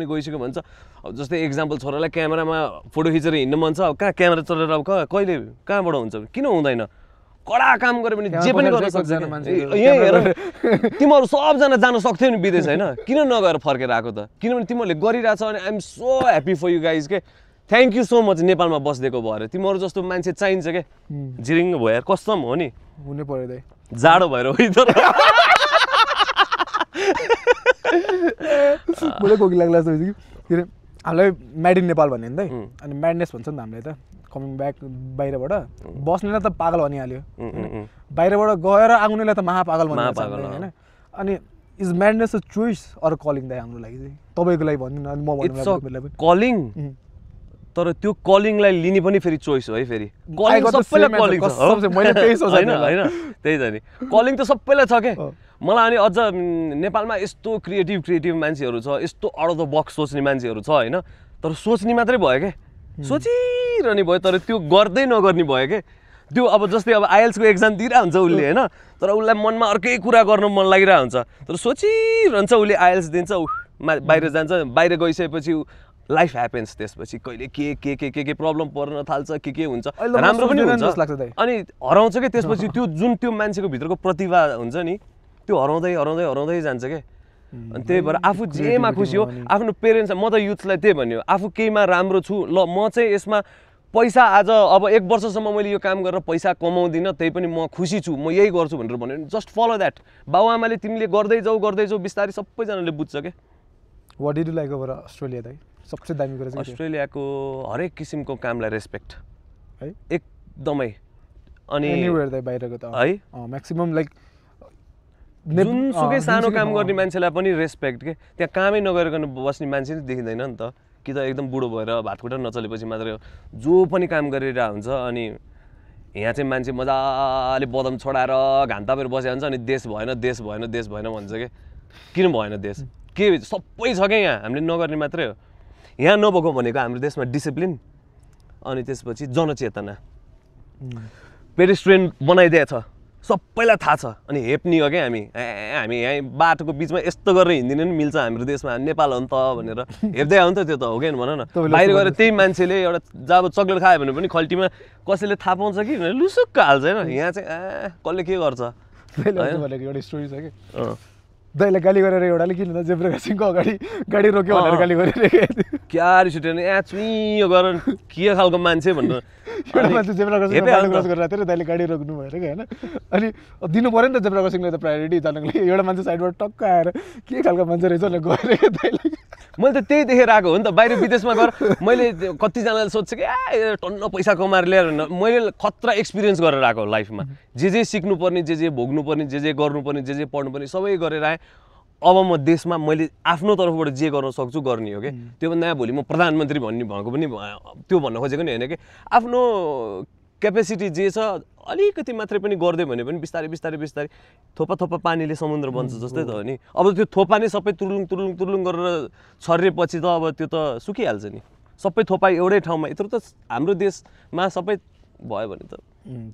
गइसक्यो भन्छ अब जस्तै एक्जाम्पल छोरालाई क्यामेरामा फोटो खिचेर हिँड्नु मन छ अब कहाँ क्यामेरा चलेर अब कहिले कहाँबाट हुन्छ किन हुँदैन कडा काम गरे भने जे पनि गर्न सक्छ यही हेर तिमीहरू सबजना जान सक्थ्यौ नि विदेश होइन किन नगएर फर्केर आएको त किनभने तिमीहरूले गरिरहेछ अनि I am so happy for you guys के थ्याङ्क यू सो मच नेपालमा बसिदिएको भएर तिमीहरू जस्तो मान्छे चाहिन्छ क्या झिरिङ भयो यार कसम हो नि हुनै पर्यो दाइ जाडो भएर होइ तर मलाई कोकी लाग्ला जस्तो हुन्छ कि के अरे हामीलाई म्याड इन नेपाल भन्ने नि दाइ अनि म्याडनेस भन्छ नि त हामीले त कमिङ ब्याक बाहिरबाट बस्नेलाई त पागल भनिहाल्यो बाहिरबाट गएर आउनेलाई त महापागल भनिहाल्छ होइन अनि is madness a choice or calling दाइ हाम्रो लागि चाहिँ तपाईँको लागि भनिदिनु अनि म भन्नु कलिङ तर त्यो कलिङलाई लिने पनि फेरि चोइस हो है फेरि कलिङ सबैलाई कलिङ छ होइन त्यही त नि कलिङ त सबैलाई छ के मलाई अनि अझ नेपालमा यस्तो क्रिएटिभ मान्छेहरू छ यस्तो आउट अफ द बक्स सोच्ने मान्छेहरू छ होइन तर सोच्ने मात्रै भयो क्या सोचिरहने भयो तर त्यो गर्दै नगर्ने भयो क्या त्यो अब जस्तै अब आइएल्सको एक्जाम दिइरहेको हुन्छ उसले होइन तर उसलाई मनमा अर्कै कुरा गर्न मन लागिरहेको हुन्छ तर सोचिरहन्छ उसले आइएल्स दिन्छ बाहिर जान्छ बाहिर गइसकेपछि लाइफ ह्यापेन्स त्यसपछि कहिले के प्रब्लम पर्न थाल्छ के हुन्छ राम्रो पनि हुन्छ अनि हराउँछ क्या त्यसपछि त्यो जुन त्यो मान्छेको भित्रको प्रतिभा हुन्छ नि त्यो हराउँदै जान्छ क्या अनि त्यही भएर आफू जेमा खुसी हो आफ्नो पेरेन्ट्स म त युथलाई त्यही भन्यो आफू केहीमा राम्रो छु ल म चाहिँ यसमा पैसा आज अब 1 वर्षसम्म मैले यो काम गरेर पैसा कमाउँदिनँ त्यही पनि म खुसी छु म यही गर्छु भनेर भन्यो भने जस्ट फलो द्याट बाबुआमाले तिमीले गर्दै जाऊ बिस्तारै सबैजनाले बुझ्छ क्या what did you like over Australia दाइ सबसे दामी कुरा चाहिँ अस्ट्रेलियाको हरेक किसिमको कामलाई रेस्पेक्ट है एकदमै अनि एनीवेयर दाइ बाहिरको त है म्याक्सिमम लाइक जुनसुकै सानो काम गर्ने मान्छेलाई पनि रेस्पेक्ट के त्यहाँ कामै नगरिकन बस्ने मान्छे नै देखिँदैन नि त कि त एकदम बुढो भएर भातखुट्टा नचलेपछि मात्रै जो पनि काम गरिरहेको हुन्छ अनि यहाँ चाहिँ मान्छे मजाले बदम छोडाएर घाम तापेर बसेको हुन्छ अनि देश भएन भन्छ के किन भएन देश के सबै छ क्या यहाँ हामीले नगर्ने मात्रै हो यहाँ नभएको भनेको हाम्रो देशमा डिसिप्लिन अनि त्यसपछि जनचेतना पेडेस्ट्रियन बनाइदिएको छ सबैलाई थाहा छ अनि हेप्ने हो क्या हामी यहाँ बाटोको बिचमा यस्तो गरेर हिँड्दिनु नि मिल्छ हाम्रो देशमा नेपाल हो नि त भनेर हेप्दै आयो नि त त्यो त हो क्या भन न बाहिर गएर त्यही मान्छेले एउटा जब चक्लेट खायो भने पनि खल्टीमा कसैले थाहा पाउँछ कि भनेर लुसुक्क हाल्छ होइन यहाँ चाहिँ कसले के गर्छ एउटा स्टोरी छ कि दाइलाई गाली गरेर एउटाले किन जेब्रा क्रसिङको अगाडि गाडी रोक्यो भनेर गाली गरिरहेको क्या रिस उठ्यो भने चुइयो गर के खालको मान्छे भनेर एउटा मान्छे जेब्रा क्रसिङ क्रस गरिरहेको थियो र दाइले गाडी रोक्नु भएर कि होइन अनि दिनु पऱ्यो नि त जेब्रा क्रसिङलाई त प्रायोरिटी जानको लागि एउटा मान्छे साइडबाट टक्क आएर के खालको मान्छे रहेछ भनेर गएर दाइलाई मैले त त्यही देखेर आएको हो नि त बाहिर विदेशमा गएर मैले कतिजनाले सोध्छु कि टन्न पैसा कमाएर ल्याएर मैले खतरा एक्सपिरियन्स गरेर आएको लाइफमा जे सिक्नुपर्ने जे भोग्नुपर्ने जे गर्नुपर्ने जे पढ्नुपर्ने सबै गरेर आएँ अब म देशमा मैले आफ्नो तर्फबाट जे गर्न सक्छु गर्ने हो कि त्योभन्दा भोलि म प्रधानमन्त्री भनेको पनि त्यो भन्न खोजेको नि होइन कि आफ्नो क्यापेसिटी जे छ अलिकति मात्रै पनि गरिदियो भने पनि बिस्तारै थोपा पानीले समुद्र बन्छ जस्तै त हो नि अब त्यो थोपा नै सबै तुरुलुङ गरेर छर्रेपछि त अब त्यो त सुकिहाल्छ नि सबै थोपा एउटै ठाउँमा यत्रो त हाम्रो देशमा सबै भयो भने त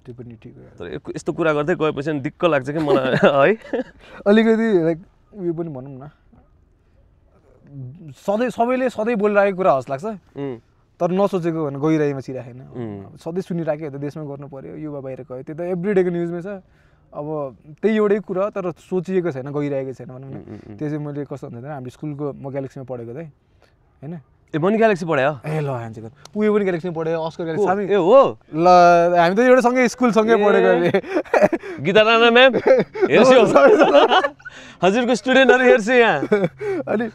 त्यो पनि ठिक हो तर यस्तो कुरा गर्दै गएपछि नि दिक्क लाग्छ कि मलाई है अलिकति लाइक उयो पनि भनौँ न सबैले सधैँ बोलिरहेको कुरा हस् लाग्छ तर नसोचेको भने गइरहेमा छिराखेन सधैँ सुनिराख्यो त देशमा गर्नु पर्यो युवा बाहिर गयो त्यो त एभ्रिडेको न्युजमै छ अब त्यही एउटै कुरा तर सोचिएको छैन गइरहेको छैन भनौँ न त्यो चाहिँ मैले कस्तो हुन्छ हामीले स्कुलको म ग्यालेक्सीमा पढेको चाहिँ होइन ए पनि ग्यालेक्सी पढ्यो ए ल हान्छेको उयो पनि ग्यालेक्सीमा पढ्यो अस्कर ग्यालेक्सी ए हो ल हामी त एउटा सँगै स्कुलसँगै पढेको अरे गीता राणा म्याम हेर्छु हजुरको स्टुडेन्टहरू हेर्छु यहाँ अनि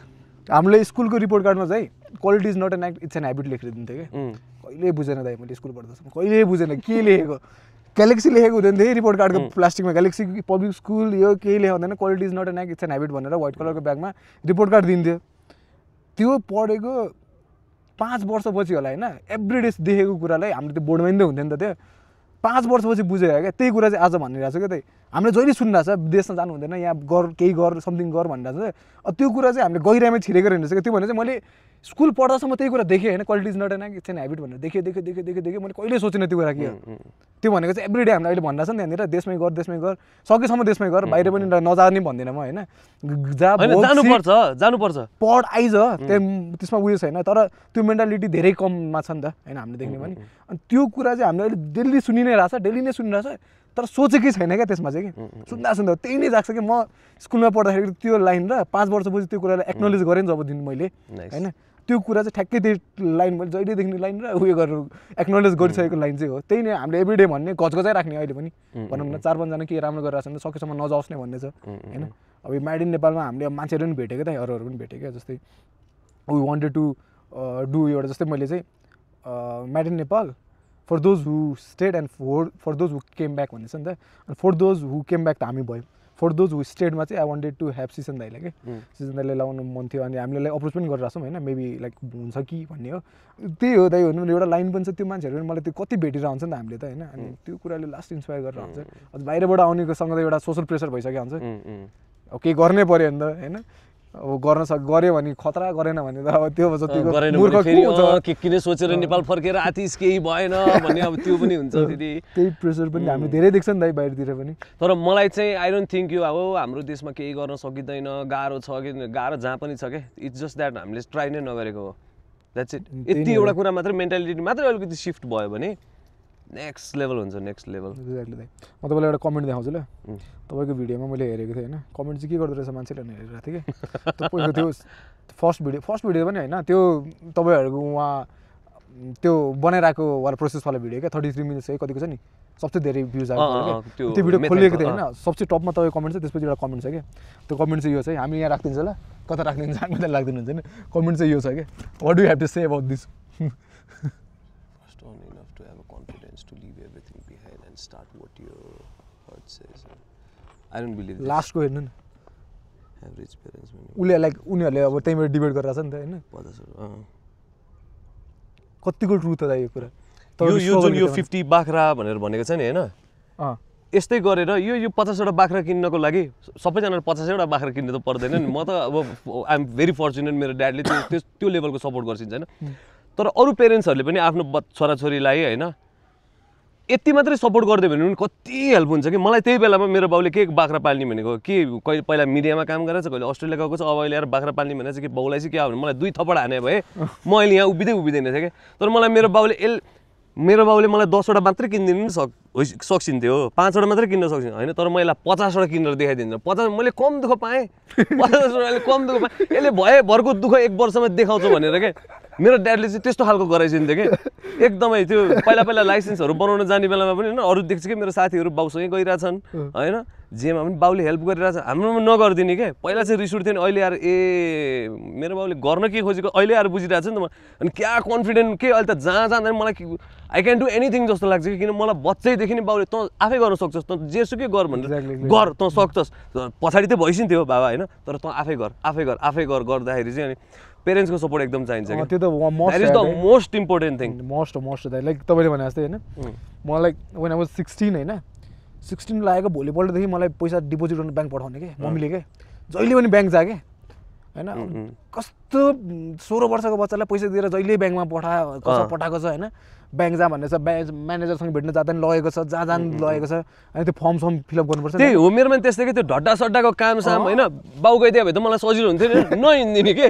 हामीले स्कुलको रिपोर्ट कार्डमा चाहिँ quality is not an act it's an habit लेखिदिन्थ्यो कि कहिले बुझेन दाइ मैले स्कुल पढ्दासम्म कहिले बुझेन के लेखेको ग्यालेक्सी लेखेको हुँदैन थियो रिपोर्ट कार्डको प्लास्टिकमा ग्यालेक्सी पब्लिक स्कुल यो केही लेखेको हुँदैन quality is not an act it's an habit भनेर व्हाइट कलरको ब्यागमा रिपोर्ट कार्ड दिन्थ्यो त्यो पढेको 5 वर्षपछि होला होइन एभ्री डे देखेको कुरालाई हामीले त्यो बोर्डमा नि त हुन्थ्यो नि त त्यो 5 वर्षपछि बुझेँ क्या त्यही कुरा चाहिँ आज भनिरहेको छ क्या त्यही हामीले जहिले सुनिरहेको छ विदेशमा जानु हुँदैन यहाँ केही गर समथिङ गर भनिरहेको छ त्यो कुरा चाहिँ हामीले गहिराइमा छिरेको रहेछ क्या त्यो भने चाहिँ मैले स्कुल पढ्दासम्म त्यही कुरा देखेँ होइन quality is not an it's an habit भनेर देखेँ मैले कहिले सोचिनँ त्यो कुरा के हो त्यो भनेको चाहिँ एभ्री डे हामीले अहिले भनिरहेको छ नि त्यहाँनिर देशमै गर सकेसम्म देशमै गर बाहिर पनि नजाने भन्दिनँ म होइन जानुपर्छ पढ आइज त्यसमा उयो छैन तर त्यो मेन्टालिटी धेरै कममा छ नि त होइन हामीले देख्ने पनि अनि त्यो कुरा चाहिँ हामीले अहिले डेली सुनि नै रहेछ डेली नै सुनिरहेछ तर सोचेकै छैन क्या त्यसमा चाहिँ कि सुन्दा त्यही नै जाग्छ कि म स्कुलमा पढ्दाखेरि त्यो लाइन र 5 वर्षपछि त्यो कुरालाई एक्नोलेज गरेँ जब दिन मैले होइन त्यो कुरा चाहिँ ठ्याक्कै त्यही लाइन मैले जहिले देख्ने लाइन र उयो गरेर एक्नोलेज गरिसकेको लाइन चाहिँ हो त्यही नै हामीले एभ्रिडे भन्ने गजगजै राख्ने अहिले पनि भनौँ न 4-5 जना के राम्रो गरिरहेको छ भने सकेसम्म नजाओस् नै भन्ने छ होइन अब यो मेड इन नेपालमा हामीले मान्छेहरू पनि भेटेको त अरूहरू पनि भेटेँ क्या जस्तै वी वान्टेड टु डु एउटा जस्तै मैले चाहिँ made in Nepal for those who stayed and for those who came back भन्ने छ नि त अनि for those who came back त हामी भयो फर दोज हु स्टेडमा चाहिँ I wanted to have Sijan दाइलाई के सिजन दाइले लगाउनु मन थियो अनि हामीले अप्रोच पनि गरिरहेको छौँ होइन मेबी लाइक हुन्छ कि भन्ने हो त्यही हो दाइ भन्नु एउटा लाइन पनि छ त्यो मान्छेहरू पनि मलाई त्यो कति भेटिरहेको हुन्छ नि त हामीले त होइन अनि त्यो कुराले लास्ट इन्सपायर गरेर हुन्छ अझ बाहिरबाट आउनेकोसँग त एउटा सोसल प्रेसर भइसक्यो हुन्छ अब केही गर्नै पऱ्यो भने त होइन अब गऱ्यो भने खतरा गरेन भने त अब त्यो किन सोचेर नेपाल फर्केर आतिस केही भएन भन्ने अब त्यो पनि हुन्छ फेरि त्यही प्रेसर पनि हामी धेरै देख्छ नि त बाहिरतिर पनि तर मलाई चाहिँ आई डोन्ट थिङ्क यो अब हाम्रो देशमा केही गर्न सकिँदैन गाह्रो छ कि गाह्रो जहाँ पनि छ क्या इट्स जस्ट द्याट हामीले ट्राई नै नगरेको हो द्याट्स इट यति एउटा कुरा मात्रै मेन्टालिटी मात्रै अलिकति सिफ्ट भयो भने नेक्स्ट लेभल हुन्छ नेक्स्ट लेभल एक्ज्याक्टली दाइ म तपाईँलाई एउटा कमेन्ट देखाउँछु ल तपाईँको भिडियोमा मैले हेरेको थिएँ होइन कमेन्ट चाहिँ के गर्दो रहेछ मान्छेले हेरिरहेको थिएँ कि तपाईँको त्यो फर्स्ट भिडियो पनि होइन त्यो तपाईँहरूको उहाँ त्यो बनाइरहेको वाला प्रोसेसवाला भिडियो क्या 33 मिनट्स है कतिको छ नि सबसे धेरै भ्युज आएको त्यो भिडियो खोलिएको थियो होइन सबसे टपमा तपाईँको कमेन्ट छ त्यसपछि एउटा कमेन्ट छ क्या त्यो कमेन्ट चाहिँ यो छ हामी यहाँ राखिदिन्छ ल कता राखिदिन्छ हामीलाई लाग्दिनुहुन्छ होइन कमेन्ट चाहिँ यो छ क्या what do have to say about this to leave everything behind and start what your heart says. I don't believe this. Last को हेर्नु न have rich parents उनीहरूले अब त्यहीँबाट डिबेट गरिरहेछ नि त होइन कतिको ट्रुथ हो यो कुरा यो जुन यो 50 बाख्रा भनेर भनेको छ नि होइन यस्तै गरेर यो 50वटा बाख्रा किन्नको लागि सबैजनाले 50वटा बाख्रा किन्नु त पर्दैन नि म त अब आइ एम भेरी फर्चुनेट मेरो ड्याडले त्यो लेभलको सपोर्ट गर्छिन्छ होइन तर अरू पेरेन्ट्सहरूले पनि आफ्नो छोराछोरीलाई होइन यति मात्रै सपोर्ट गरिदियो भने पनि कति हेल्प हुन्छ कि मलाई त्यही बेलामा मेरो बाउले के बाख्रा पाल्ने भनेको के कहिले पहिला मिडियामा काम गरेछ कहिले अस्ट्रेलिया गएको छ अब अहिले आएर बाख्रा पाल्ने भनेर चाहिँ के बाउलाई चाहिँ के हो भने मलाई 2 थप्पड हाने भए म अहिले यहाँ उभिँदैन थिएँ क्या तर मलाई मेरो बाउले मलाई 10वटा मात्रै किनिदिनु सक्सिन्थ्यो 5वटा मात्रै किन्न सक्छिन् होइन तर मैले 50वटा किनेर देखाइदिन्छु 50 मैले कम दुःख पाएँ 50वटाले कम दुःख पाएँ यसले भरको दुःख 1 वर्षमा देखाउँछ भनेर क्या मेरो ड्याडले चाहिँ त्यस्तो खालको गराइदिन्थ्यो कि एकदमै त्यो पहिला लाइसेन्सहरू बनाउन जाने बेलामा पनि होइन अरू देख्छ कि मेरो साथीहरू बाउसँगै गइरहेछन् होइन जेमा पनि बाउले हेल्प गरिरहेछ हाम्रोमा नगरिदिने क्या पहिला चाहिँ रिस उठ्थ्यो नि अहिले आएर मेरो बाउले गर्न के खोजेको अहिले आएर बुझिरहेको छ नि त म अनि क्या कन्फिडेन्ट के अहिले त जहाँ जाँदा मलाई आई क्यान डु एनिथिङ जस्तो लाग्छ कि किन मलाई बच्चैदेखि नै बाउले तँ आफै गर्न सक्छस् तँ जेसुकै गर भनेर गर तँ सक्छस् पछाडि चाहिँ भइसिन्थ्यो बाबा होइन तर तँ आफै गर गर्दाखेरि चाहिँ अनि पेरेन्ट्सको सपोर्ट एकदम चाहिन्छ त्यो त that is the most important thing most like तपाईँले भने जस्तै होइन मलाई when I was 16 होइन 16 लागेको भोलिपल्टदेखि मलाई पैसा डिपोजिट गर्न ब्याङ्क पठाउने के मम्मीले के जहिले पनि ब्याङ्क जा के होइन कस्तो 16 वर्षको बच्चालाई पैसा दिएर जहिले ब्याङ्कमा पठाएको छ होइन ब्याङ्क जा भन्ने छ म्यानेजरसँग भेट्न जाँदा नि लगेको छ जहाँ लगेको छ अनि त्यो फर्म फिलअप गर्नुपर्छ त्यही हो मेरोमा त्यस्तै कि त्यो ढड्डा सड्डाको काम साम होइन बाउ गइदियो भए त मलाई सजिलो हुन्थ्यो नि नहिँदिने के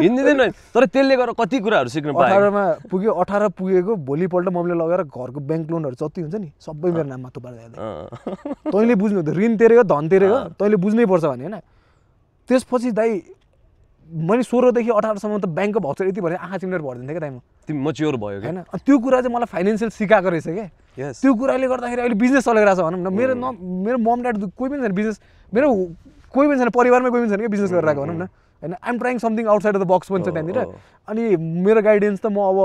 हिँड्दिँदैन तर त्यसले गर्दा कति कुराहरू सिक्नु पाएँ 18मा पुग्यो 18 पुगेको भोलिपल्ट मम्मीले लगेर घरको ब्याङ्क लोनहरू जति हुन्छ नि सबै मेरो नाममा थुपार्दै तैँले बुझ्नु हुँदैन ऋण तिरेको धन तिरेको तैँले बुझ्नै पर्छ भने होइन त्यसपछि दाइ मैले 16 देखि 18सम्म त ब्याङ्कको भाउचर यति भएर आँखा चिम्लेर भरिदिन्थेँ क्या दाइ म तिमी मच्योर भयो होइन त्यो कुरा चाहिँ मलाई फाइनेन्सियल सिकाएको रहेछ क्या त्यो कुराले गर्दाखेरि अहिले बिजनेस चलेर छ भनौँ न मेरो मम ड्याड कोही पनि छैन बिजनेस मेरो कोही पनि छैन परिवारमै कोही पनि छैन क्या बिजनेस गरिरहेको भनौँ न होइन I'm trying something outside of the box पनि छ त्यहाँनिर अनि मेरो गाइडेन्स त म अब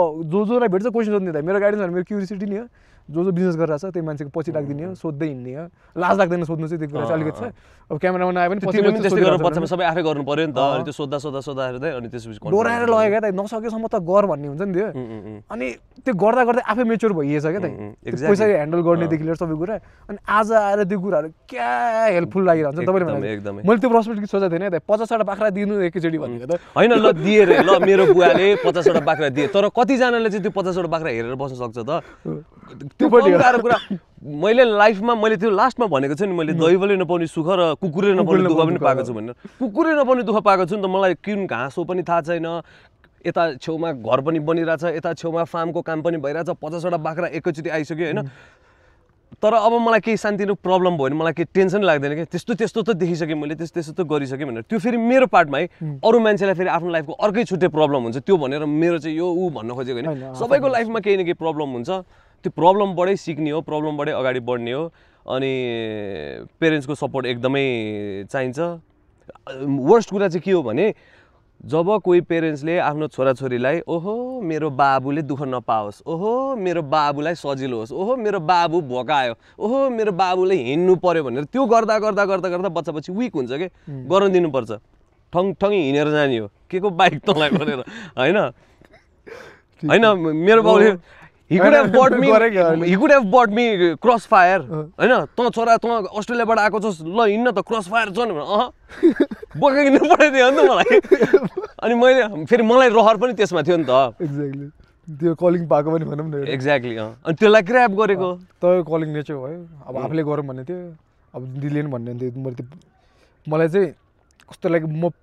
जोलाई भेट्छ क्वेसन सोध्ने त मेरो गाइडेन्स मेरो क्युरियोसिटी नि हो जो बिजनेस गरिरहेको छ त्यही मान्छेको पछि राखिदिने हो सोध्दै हिँड्ने हो लाज लाग्दैन सोध्नु चाहिँ त्यो कुरा चाहिँ अलिकति छ अब क्यामेरामा आयो भने तिमीले पनि त्यस्तै गर्नु पर्छ सबै आफै गर्नु पर्यो नि त अनि त्यो सोद्धा हेर्दै अनि त्यसपछि डोराएर लगेको क्या त नसकेसम्म त गर भन्ने हुन्छ नि त्यो अनि त्यो गर्दा गर्दै आफै मेच्योर भइएछ क्या त पैसा ह्यान्डल गर्नेदेखि लिएर सबै कुरा अनि आज आएर त्यो कुराहरू क्या हेल्पफुल लागिरहन्छ तपाईँले भने मैले त्यो पर्सपेक्टिभ सोचेको थिएन त 50वटा बाख्रा दिनु एकैचोटि भनेको त होइन ल दिए रे ल मेरो बुवाले 50वटा बाख्रा दिए तर कतिजनाले चाहिँ त्यो 50वटा बाख्रा हेरेर बस्न सक्छ त त्यो पनि गाह्रो कुरा मैले लाइफमा मैले त्यो लास्टमा भनेको छु नि मैले दैवले नपाउने सुख र कुकुरले नपाउने दुःख पनि पाएको छु भनेर कुकुरले नपाउने दुःख पाएको छु नि त मलाई किन घाँस हो पनि थाहा छैन यता छेउमा घर पनि बनिरहेछ यता छेउमा फार्मको काम पनि भइरहेछ 50वटा बाख्रा एकैचोटि आइसक्यो होइन तर अब मलाई केही सानोतिनो प्रब्लम भयो भने मलाई केही टेन्सन लाग्दैन कि त्यस्तो त देखिसकेँ मैले त्यस्तो त गरिसकेँ भनेर त्यो फेरि मेरो पार्टमा है अरू मान्छेलाई फेरि आफ्नो लाइफको अर्कै छुट्टै प्रब्लम हुन्छ त्यो भनेर मेरो चाहिँ यो भन्न खोजेको होइन सबैको लाइफमा केही न केही प्रब्लम हुन्छ त्यो प्रब्लमबाटै सिक्ने हो प्रब्लमबाटै अगाडि बढ्ने हो अनि पेरेन्ट्सको सपोर्ट एकदमै चाहिन्छ वर्स्ट कुरा चाहिँ के हो भने जब कोही पेरेन्ट्सले आफ्नो छोराछोरीलाई ओहो मेरो बाबुले दुःख नपाओस् ओहो मेरो बाबुलाई सजिलो होस् ओहो मेरो बाबु भोकायो ओहो मेरो बाबुले हिँड्नु पर्यो भनेर त्यो गर्दा गर्दा गर्दा गर्दा बच्चा पछि विक हुन्छ कि गर्न दिनुपर्छ ठङठङी हिँडेर जाने हो के को बाइक तँलाई भनेर होइन होइन मेरो बाबुले he could have bought me crossfire हैन त छोरा त अस्ट्रेलियाबाट आएको छस् ल हिँड्न त क्रसफायर छ नि बोका किन पठाइदियो नि त मलाई अनि मैले फेरि मलाई रहर पनि त्यसमा थियो नि त एक्ज्याक्टली त्यो कलिङ पाएको पनि भनौँ न एक्ज्याक्टली अनि त्यसलाई ग्र्याब गरेको त कलिङ नेचर भयो अब आफूले गरौँ भन्ने थियो अब दिदीले नि भन्ने थियो मलाई चाहिँ कस्तो लाग्यो म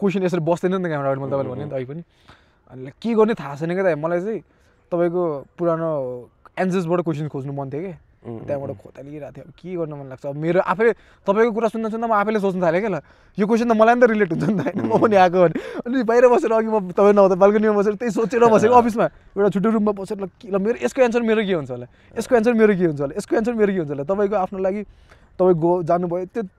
क्वेसन यसरी बस्दैन नि त क्यामेरा अगाडि मैले तपाईँले भने नि त अहिले पनि अनि के गर्ने थाहा छैन क्या त मलाई चाहिँ तपाईँको पुरानो एन्जर्सबाट क्वेसन खोज्नु मन थियो कि त्यहाँबाट खोतालिरहेको थियो अब के गर्न मन लाग्छ अब मेरो आफैले तपाईँको कुरा सुन्दा सुन्दा म आफैले सोच्नु थालेँ क्या ल यो क्वेसन त मलाई नि त रिलेट हुन्छ नि त होइन म पनि आएको भने अनि बाहिर बसेर अघि म तपाईँ नहुँदा बाल्कनीमा बसेर त्यही सोचेर बसेको अफिसमा एउटा छुट्टै रुममा बसेर ल मेरो यसको एन्सर मेरो के हुन्छ होला यसको एन्सर मेरो के हुन्छ होला यसको एन्सर मेरो के हुन्छ होला तपाईँको आफ्नो लागि तपाईँ जानुभयो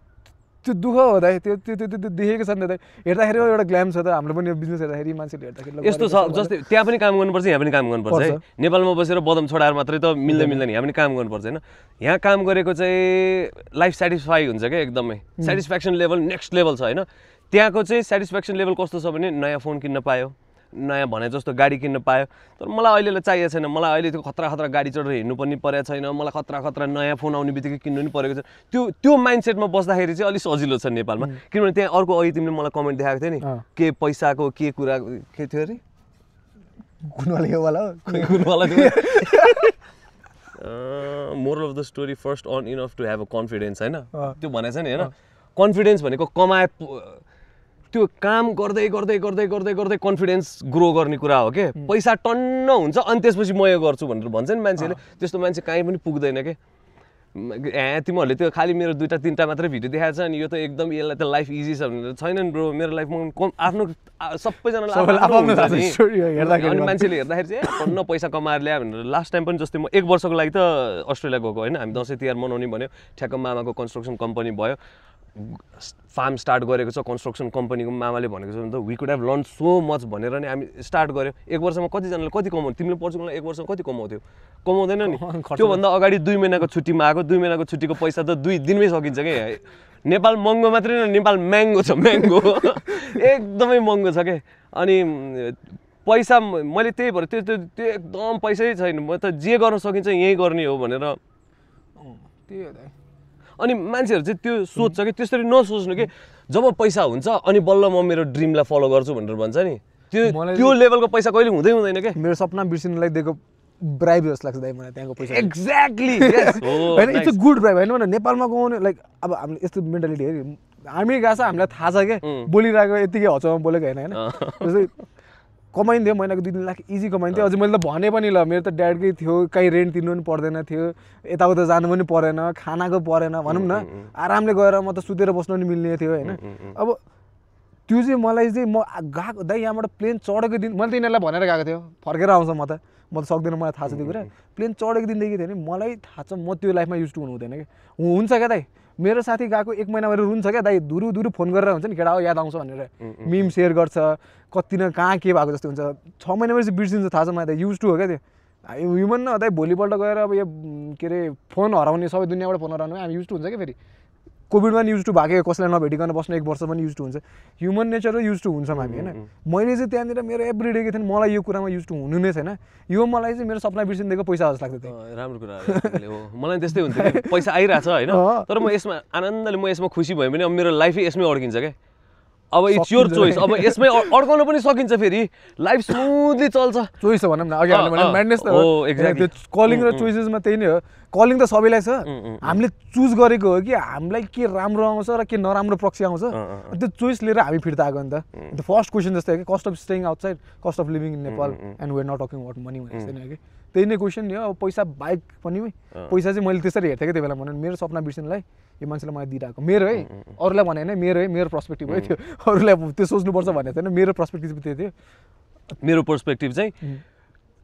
त्यो दुःख हो दाइ त्यो देखेको छ नि त हेर्दाखेरि एउटा ग्ल्याम छ त हाम्रो पनि बिजनेस हेर्दाखेरि मान्छेले हेर्दाखेरि यस्तो छ जस्तै त्यहाँ पनि काम गर्नुपर्छ यहाँ पनि काम गर्नुपर्छ है नेपालमा बसेर बदम छोडाएर मात्रै त मिल्दैन यहाँ पनि काम गर्नुपर्छ होइन यहाँ काम गरेको चाहिँ लाइफ सेटिस्फाई हुन्छ क्या एकदमै सेटिस्फ्याक्सन लेभल नेक्स्ट लेभल छ होइन त्यहाँको चाहिँ सेटिस्फ्याक्सन लेभल कस्तो छ भने नयाँ फोन किन्न पायो नयाँ भने जस्तो गाडी किन्न पायो तर मलाई अहिलेलाई चाहिएको छैन मलाई अहिले त्यो खतरा गाडी चढेर हिँड्नु पनि परेको छैन मलाई खतरा नयाँ फोन आउने बित्तिकै किन्नु पनि परेको छ त्यो माइन्डसेटमा बस्दाखेरि चाहिँ अलिक सजिलो छ नेपालमा किनभने त्यहाँ अर्को अघि तिमीले मलाई कमेन्ट देखाएको थियो नि के पैसाको के कुरा के थियो अरे गुणवाला moral of the story first earn enough to have a confidence होइन त्यो भनेको छ नि होइन कन्फिडेन्स भनेको कमाए त्यो काम गर्दै गर्दै गर्दै गर्दै गर्दै कन्फिडेन्स ग्रो गर्ने कुरा हो के पैसा टन्न हुन्छ अनि त्यसपछि म यो गर्छु भनेर भन्छ नि मान्छेले त्यस्तो मान्छे कहीँ पनि पुग्दैन के तिमीहरूले त्यो खालि मेरो 2-3टा मात्रै भिडियो देखाएको छ अनि यो त एकदम यसलाई त लाइफ इजी छ भनेर छैन नि ब्रो मेरो लाइफमा आफ्नो सबैजनालाई अनि मान्छेले हेर्दाखेरि चाहिँ टन्न पैसा कमाएर ल्यायो भनेर लास्ट टाइम पनि जस्तै म 1 वर्षको लागि त अस्ट्रेलिया गएको होइन हामी दसैँ तिहार मनाउने भन्यो ठ्याक्क मामाको कन्स्ट्रक्सन कम्पनी भयो फार्म स्टार्ट गरेको छ कन्स्ट्रक्सन कम्पनीको मामाले भनेको छ भने त we could have learn so much भनेर नि हामी स्टार्ट गऱ्यो 1 वर्षमा कतिजनाले कति कमाउँथ्यो तिमीले पर्चुगलमा 1 वर्षमा कति कमाउँथ्यो कमाउँदैन नि त्योभन्दा अगाडि 2 महिनाको छुट्टीमा आएको 2 महिनाको छुट्टीको पैसा त 2 दिनमै सकिन्छ कि नेपाल महँगो मात्रै न नेपाल महँगो छ महँगो एकदमै महँगो छ के अनि पैसा मैले त्यही भएर त्यो एकदम पैसै छैन म त जे गर्न सकिन्छ यही गर्ने हो भनेर त्यही हो त अनि मान्छेहरू चाहिँ त्यो सोच्छ कि त्यसरी नसोच्नु कि जब पैसा हुन्छ अनि बल्ल म मेरो ड्रिमलाई फलो गर्छु भनेर भन्छ नि त्यो लेभलको पैसा कहिले हुँदैन के मेरो सपना बिर्सिनलाई दिएको ब्राइब जस्तो लाग्छ दाइ मलाई त्यहाँको पैसा एक्ज्याक्टली होइन इट्स अ गुड ब्राइब होइन नेपालमा कमाउने लाइक अब हामीले यस्तो मेन्टालिटी हेरि हामी गएको छ हामीलाई थाहा छ क्या बोलिरहेको यतिकै हचाउमा बोलेको होइन जस्तै कमाइन्थ्यो महिनाको 2-3 लाख इजी कमाइन्थ्यो अझै मैले त भने पनि ल मेरो त ड्याडकै थियो कहीँ रेन्ट तिर्नु पनि पर्दैन थियो यताउता जानु पनि परेन खानाको परेन भनौँ न आरामले गएर म त सुतेर बस्नु पनि मिल्ने थियो होइन अब त्यो चाहिँ मलाई चाहिँ म गएको दाइ यहाँबाट प्लेन चढेको दिन मैले त यिनीहरूलाई भनेर गएको थियो फर्केर आउँछ म त सक्दैन मलाई थाहा छ त्यो कुरा प्लेन चढेको दिनदेखि थियो नि मलाई थाहा छ म त्यो लाइफमा युज टु हुनु हुँदैन क्या हुन्छ क्या दाइ मेरो साथी गएको 1 महिना भएर रुन्छ क्या दाइ दुरु फोन गरेर हुन्छ नि केटा याद आउँछ भनेर मिम सेयर गर्छ कति न कहाँ के भएको जस्तो हुन्छ 6 महिनापछि बिर्सिन्छ थाहा छ मलाई त युज टु हो क्या त्यो ह्युमन न दाइ भोलिपल्ट गएर अब यो के अरे फोन हराउने सबै दुनियाँबाट फोन हराउने हामी युज टु हुन्छ क्या फेरि कोभिडमा नि युज टु भएको कसैलाई नभेटिकन बस्न 1 वर्ष पनि युज टु हुन्छ ह्युमन नेचर र युज टु हुन्छौँ हामी होइन मैले चाहिँ त्यहाँनिर मेरो एभ्री डेको थिएँ मलाई यो कुरामा युज टु हुनु नै छैन यो मलाई चाहिँ मेरो सपना बिर्सिदिएको पैसा जस्तो लाग्थ्यो राम्रो कुरा हो मलाई त्यस्तै हुन्थ्यो कि पैसा आइरहेछ होइन तर म यसमा आनन्दले म यसमा खुसी भएँ भने अब मेरो लाइफै यसमै अड्किन्छ क्या अब इट्स योर चोइस अब यसमै अड्काउन पनि सकिन्छ फेरि लाइफ स्मुथली चल्छ चोइस भनौँ न अघि हामीले म्याडनेस त हो एक्ज्याक्टली त्यो कलिङ र चोइसेसमा त्यही नै हो कलिङ त सबैलाई छ हामीले चुज गरेको हो कि हामीलाई के राम्रो आउँछ र के नराम्रो प्रक्सी आउँछ त्यो चोइस लिएर हामी फिर्ता आएको नि त त्यो फर्स्ट क्वेसन जस्तै कि cost of staying outside cost of living in Nepal and we're not talking about money भनेको छैन कि त्यही नै क्वेसन नि हो अब पैसा बाइक पनि पैसा चाहिँ मैले त्यसरी हेर्थेँ कि त्यो बेला भन्नु मेरो सपना बिर्सिनलाई यो मान्छेले मलाई दिइरहेको मेरो है अरूलाई भने होइन मेरो पर्सपेक्टिभ है त्यो अरूलाई त्यो सोच्नुपर्छ भनेको थिएन मेरो पर्सपेक्टिभ त्यो थियो मेरो पर्सपेक्टिभ चाहिँ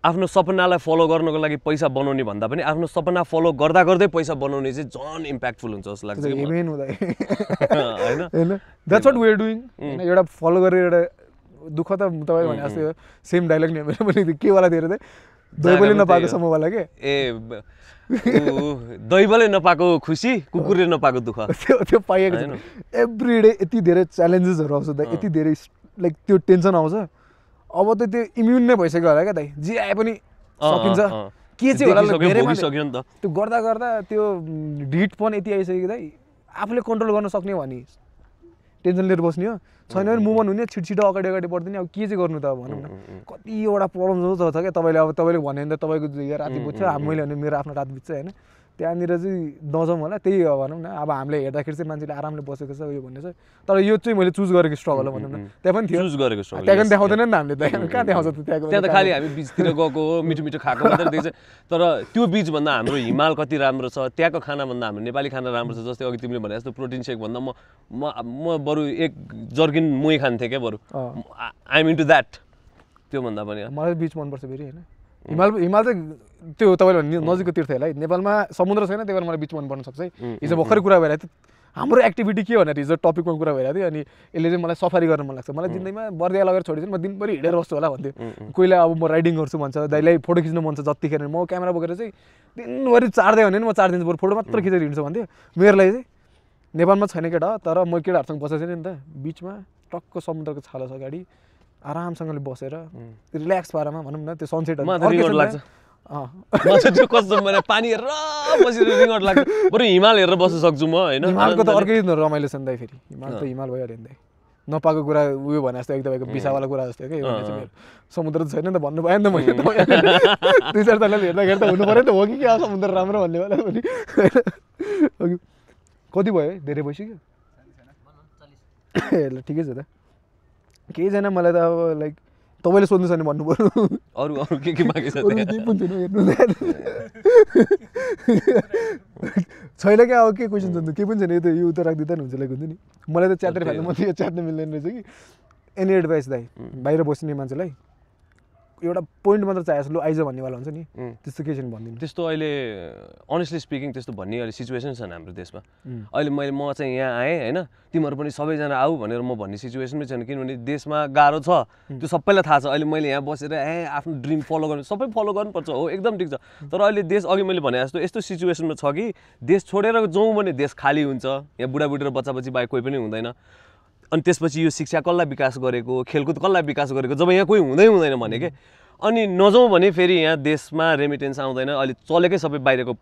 आफ्नो सपनालाई फलो गर्नको लागि पैसा बनाउने भन्दा पनि आफ्नो सपना फलो गर्दा गर्दै पैसा बनाउने चाहिँ झन् इम्प्याक्टफुल हुन्छ जस्तो लाग्छ होइन that's what we are doing होइन एउटा फलो गरेर एउटा दुःख त तपाईँ भने जस्तै हो सेम डाइलग नि मेरो पनि के वाला थियो अरे दैवले नपाएको समूहवाला के दैवले नपाएको खुसी कुकुरले नपाएको दुःख त्यो पाइएको छैन एभ्री डे यति धेरै च्यालेन्जेसहरू आउँछ दाइ यति धेरै लाइक त्यो टेन्सन आउँछ अब त त्यो इम्युन नै भइसक्यो होला क्या दाइ जे आए पनि सकिन्छ के चाहिँ होला त्यो गर्दा गर्दा त्यो ढिटपन यति आइसक्यो दाइ आफूले कन्ट्रोल गर्न सक्ने भने टेन्सन लिएर बस्ने हो छैन भने मुभन हुने छिटो अगाडि बढ्दिने अब के चाहिँ गर्नु त भनौँ न कतिवटा प्रब्लम छ क्या तपाईँले अब तपाईँले भन्यो भने त तपाईँको राति बुझ्छ मैले भने मेरो आफ्नो रात बित्छ होइन त्यहाँनिर चाहिँ नजाउँ होला त्यही हो भनौँ न अब हामीले हेर्दाखेरि चाहिँ मान्छेले आरामले बसेको छ यो भन्ने छ तर यो चाहिँ मैले चुज गरेको स्ट्रगल हो भनौँ न त्यहाँ पनि थियो चुज गरेको स्ट्रगल त्यहाँ पनि देखाउँदैन नि त हामीले कहाँ देखाउँछ त्यहाँ त खालि हामी बिचतिर गएको हो मिठो मिठो खाएको मात्रै देख्छ तर त्यो बिचभन्दा हाम्रो हिमाल कति राम्रो छ त्यहाँको खानाभन्दा हाम्रो नेपाली खाना राम्रो छ जस्तै अघि तिमीले भने जस्तो प्रोटिन सेक भन्दा म बरु 1 जर्किन मुही खान्थेँ क्या बरु आइ एम इन्टु द्याट त्योभन्दा पनि मलाई बिच मनपर्छ फेरि होइन हिमाल चाहिँ त्यो तपाईँले नजिकको तीर्थ होला है नेपालमा समुद्र छैन त्यही भएर मलाई बिच मन पर्न सक्छ है हिजो भर्खरै कुरा भइरहेको थियो हाम्रो एक्टिभिटी के भनेर हिजो टपिकमा कुरा भइरहेको थियो अनि यसले चाहिँ मलाई सफारी गर्न मन लाग्छ मलाई जिन्दगीमा बर्दिया लगेर छोडिदिनु म दिनभरि हिँडेर बस्छु होला भन्थ्यो कोहीले अब म राइडिङ गर्छु भन्छ दाइलाई फोटो खिच्नु मन छ जतिखेर म क्यामेरा बोकेर चाहिँ दिनभरि 4 दिन भने म 4 दिन बरु फोटो मात्र खिचेर हिँड्छु भन्थ्यो मेरो लागि चाहिँ नेपालमा छैन केटा तर म केटाहरूसँग बसेको छैन नि त बिचमा टक्क समुद्रको छालो छ अगाडि आरामसँगले बसेर रिल्याक्स पारामा भनौँ न त्यो सनसेट लाग्छ त्यो कस्तो मलाई पानी हेरेर बसेर रिङ्गट लाग्छ बरु हिमाल हेरेर बस्न सक्छु म होइन हिमालको त अर्कै रमाइलो छ नि दाइ फेरि हिमाल त हिमाल भयो अरे नि दाइ नपाएको कुरा उयो भने जस्तो एकदम बिसावाला कुरा जस्तो क्या समुद्र त छैन नि त भन्नु पाएँ नि त मैले 2-4 तलले हेर्दाखेरि त हुनु पऱ्यो नि त हो कि क्या समुद्र राम्रो भन्ने बेला पनि कति भयो धेरै भइसक्यो ल ठिकै छ त केही छैन मलाई त अब लाइक तपाईँले सोध्नु छ भने भन्नु पर्यो अरू के बाँकी छ केही पनि छैन हेर्नु छैन क्या अब के क्वेसन छ केही पनि छैन यो त राखिदिँदा नि हुन्छ लाइक हुन्छ नि मलाई त च्यातेर फाल्नु म त यो च्यात्न मिल्दैन रहेछ कि एनी एडभाइस दाइ बाहिर बस्ने मान्छेलाई एउटा पोइन्ट मात्र चाहिएको छ लु आइज भन्नेवाला हुन्छ नि त्यस्तो केही छैन भनिदिनु त्यस्तो अहिले अनेस्टली स्पिकिङ त्यस्तो भन्ने अहिले सिचुएसन छन् हाम्रो देशमा अहिले म चाहिँ यहाँ आएँ होइन तिमीहरू पनि सबैजना आऊ भनेर म भन्ने सिचुएसनमै छैन किनभने देशमा गाह्रो छ त्यो सबैलाई थाहा छ अहिले मैले यहाँ बसेर आफ्नो ड्रिम फलो गर्नु सबै फलो गर्नुपर्छ हो एकदम ठिक छ तर अहिले देश अघि मैले भने जस्तो यस्तो सिचुएसनमा छ कि देश छोडेर जाउँ भने देश खाली हुन्छ यहाँ बुढाबुढी र बच्चाबच्ची बाहेक कोही पनि हुँदैन अनि त्यसपछि यो शिक्षा कसलाई विकास गरेको खेलकुद कसलाई विकास गरेको जब यहाँ कोही हुँदैन भने के अनि नजाउँ भने फेरि यहाँ देशमा रेमिटेन्स आउँदैन अहिले चलेकै सबै बाहिरको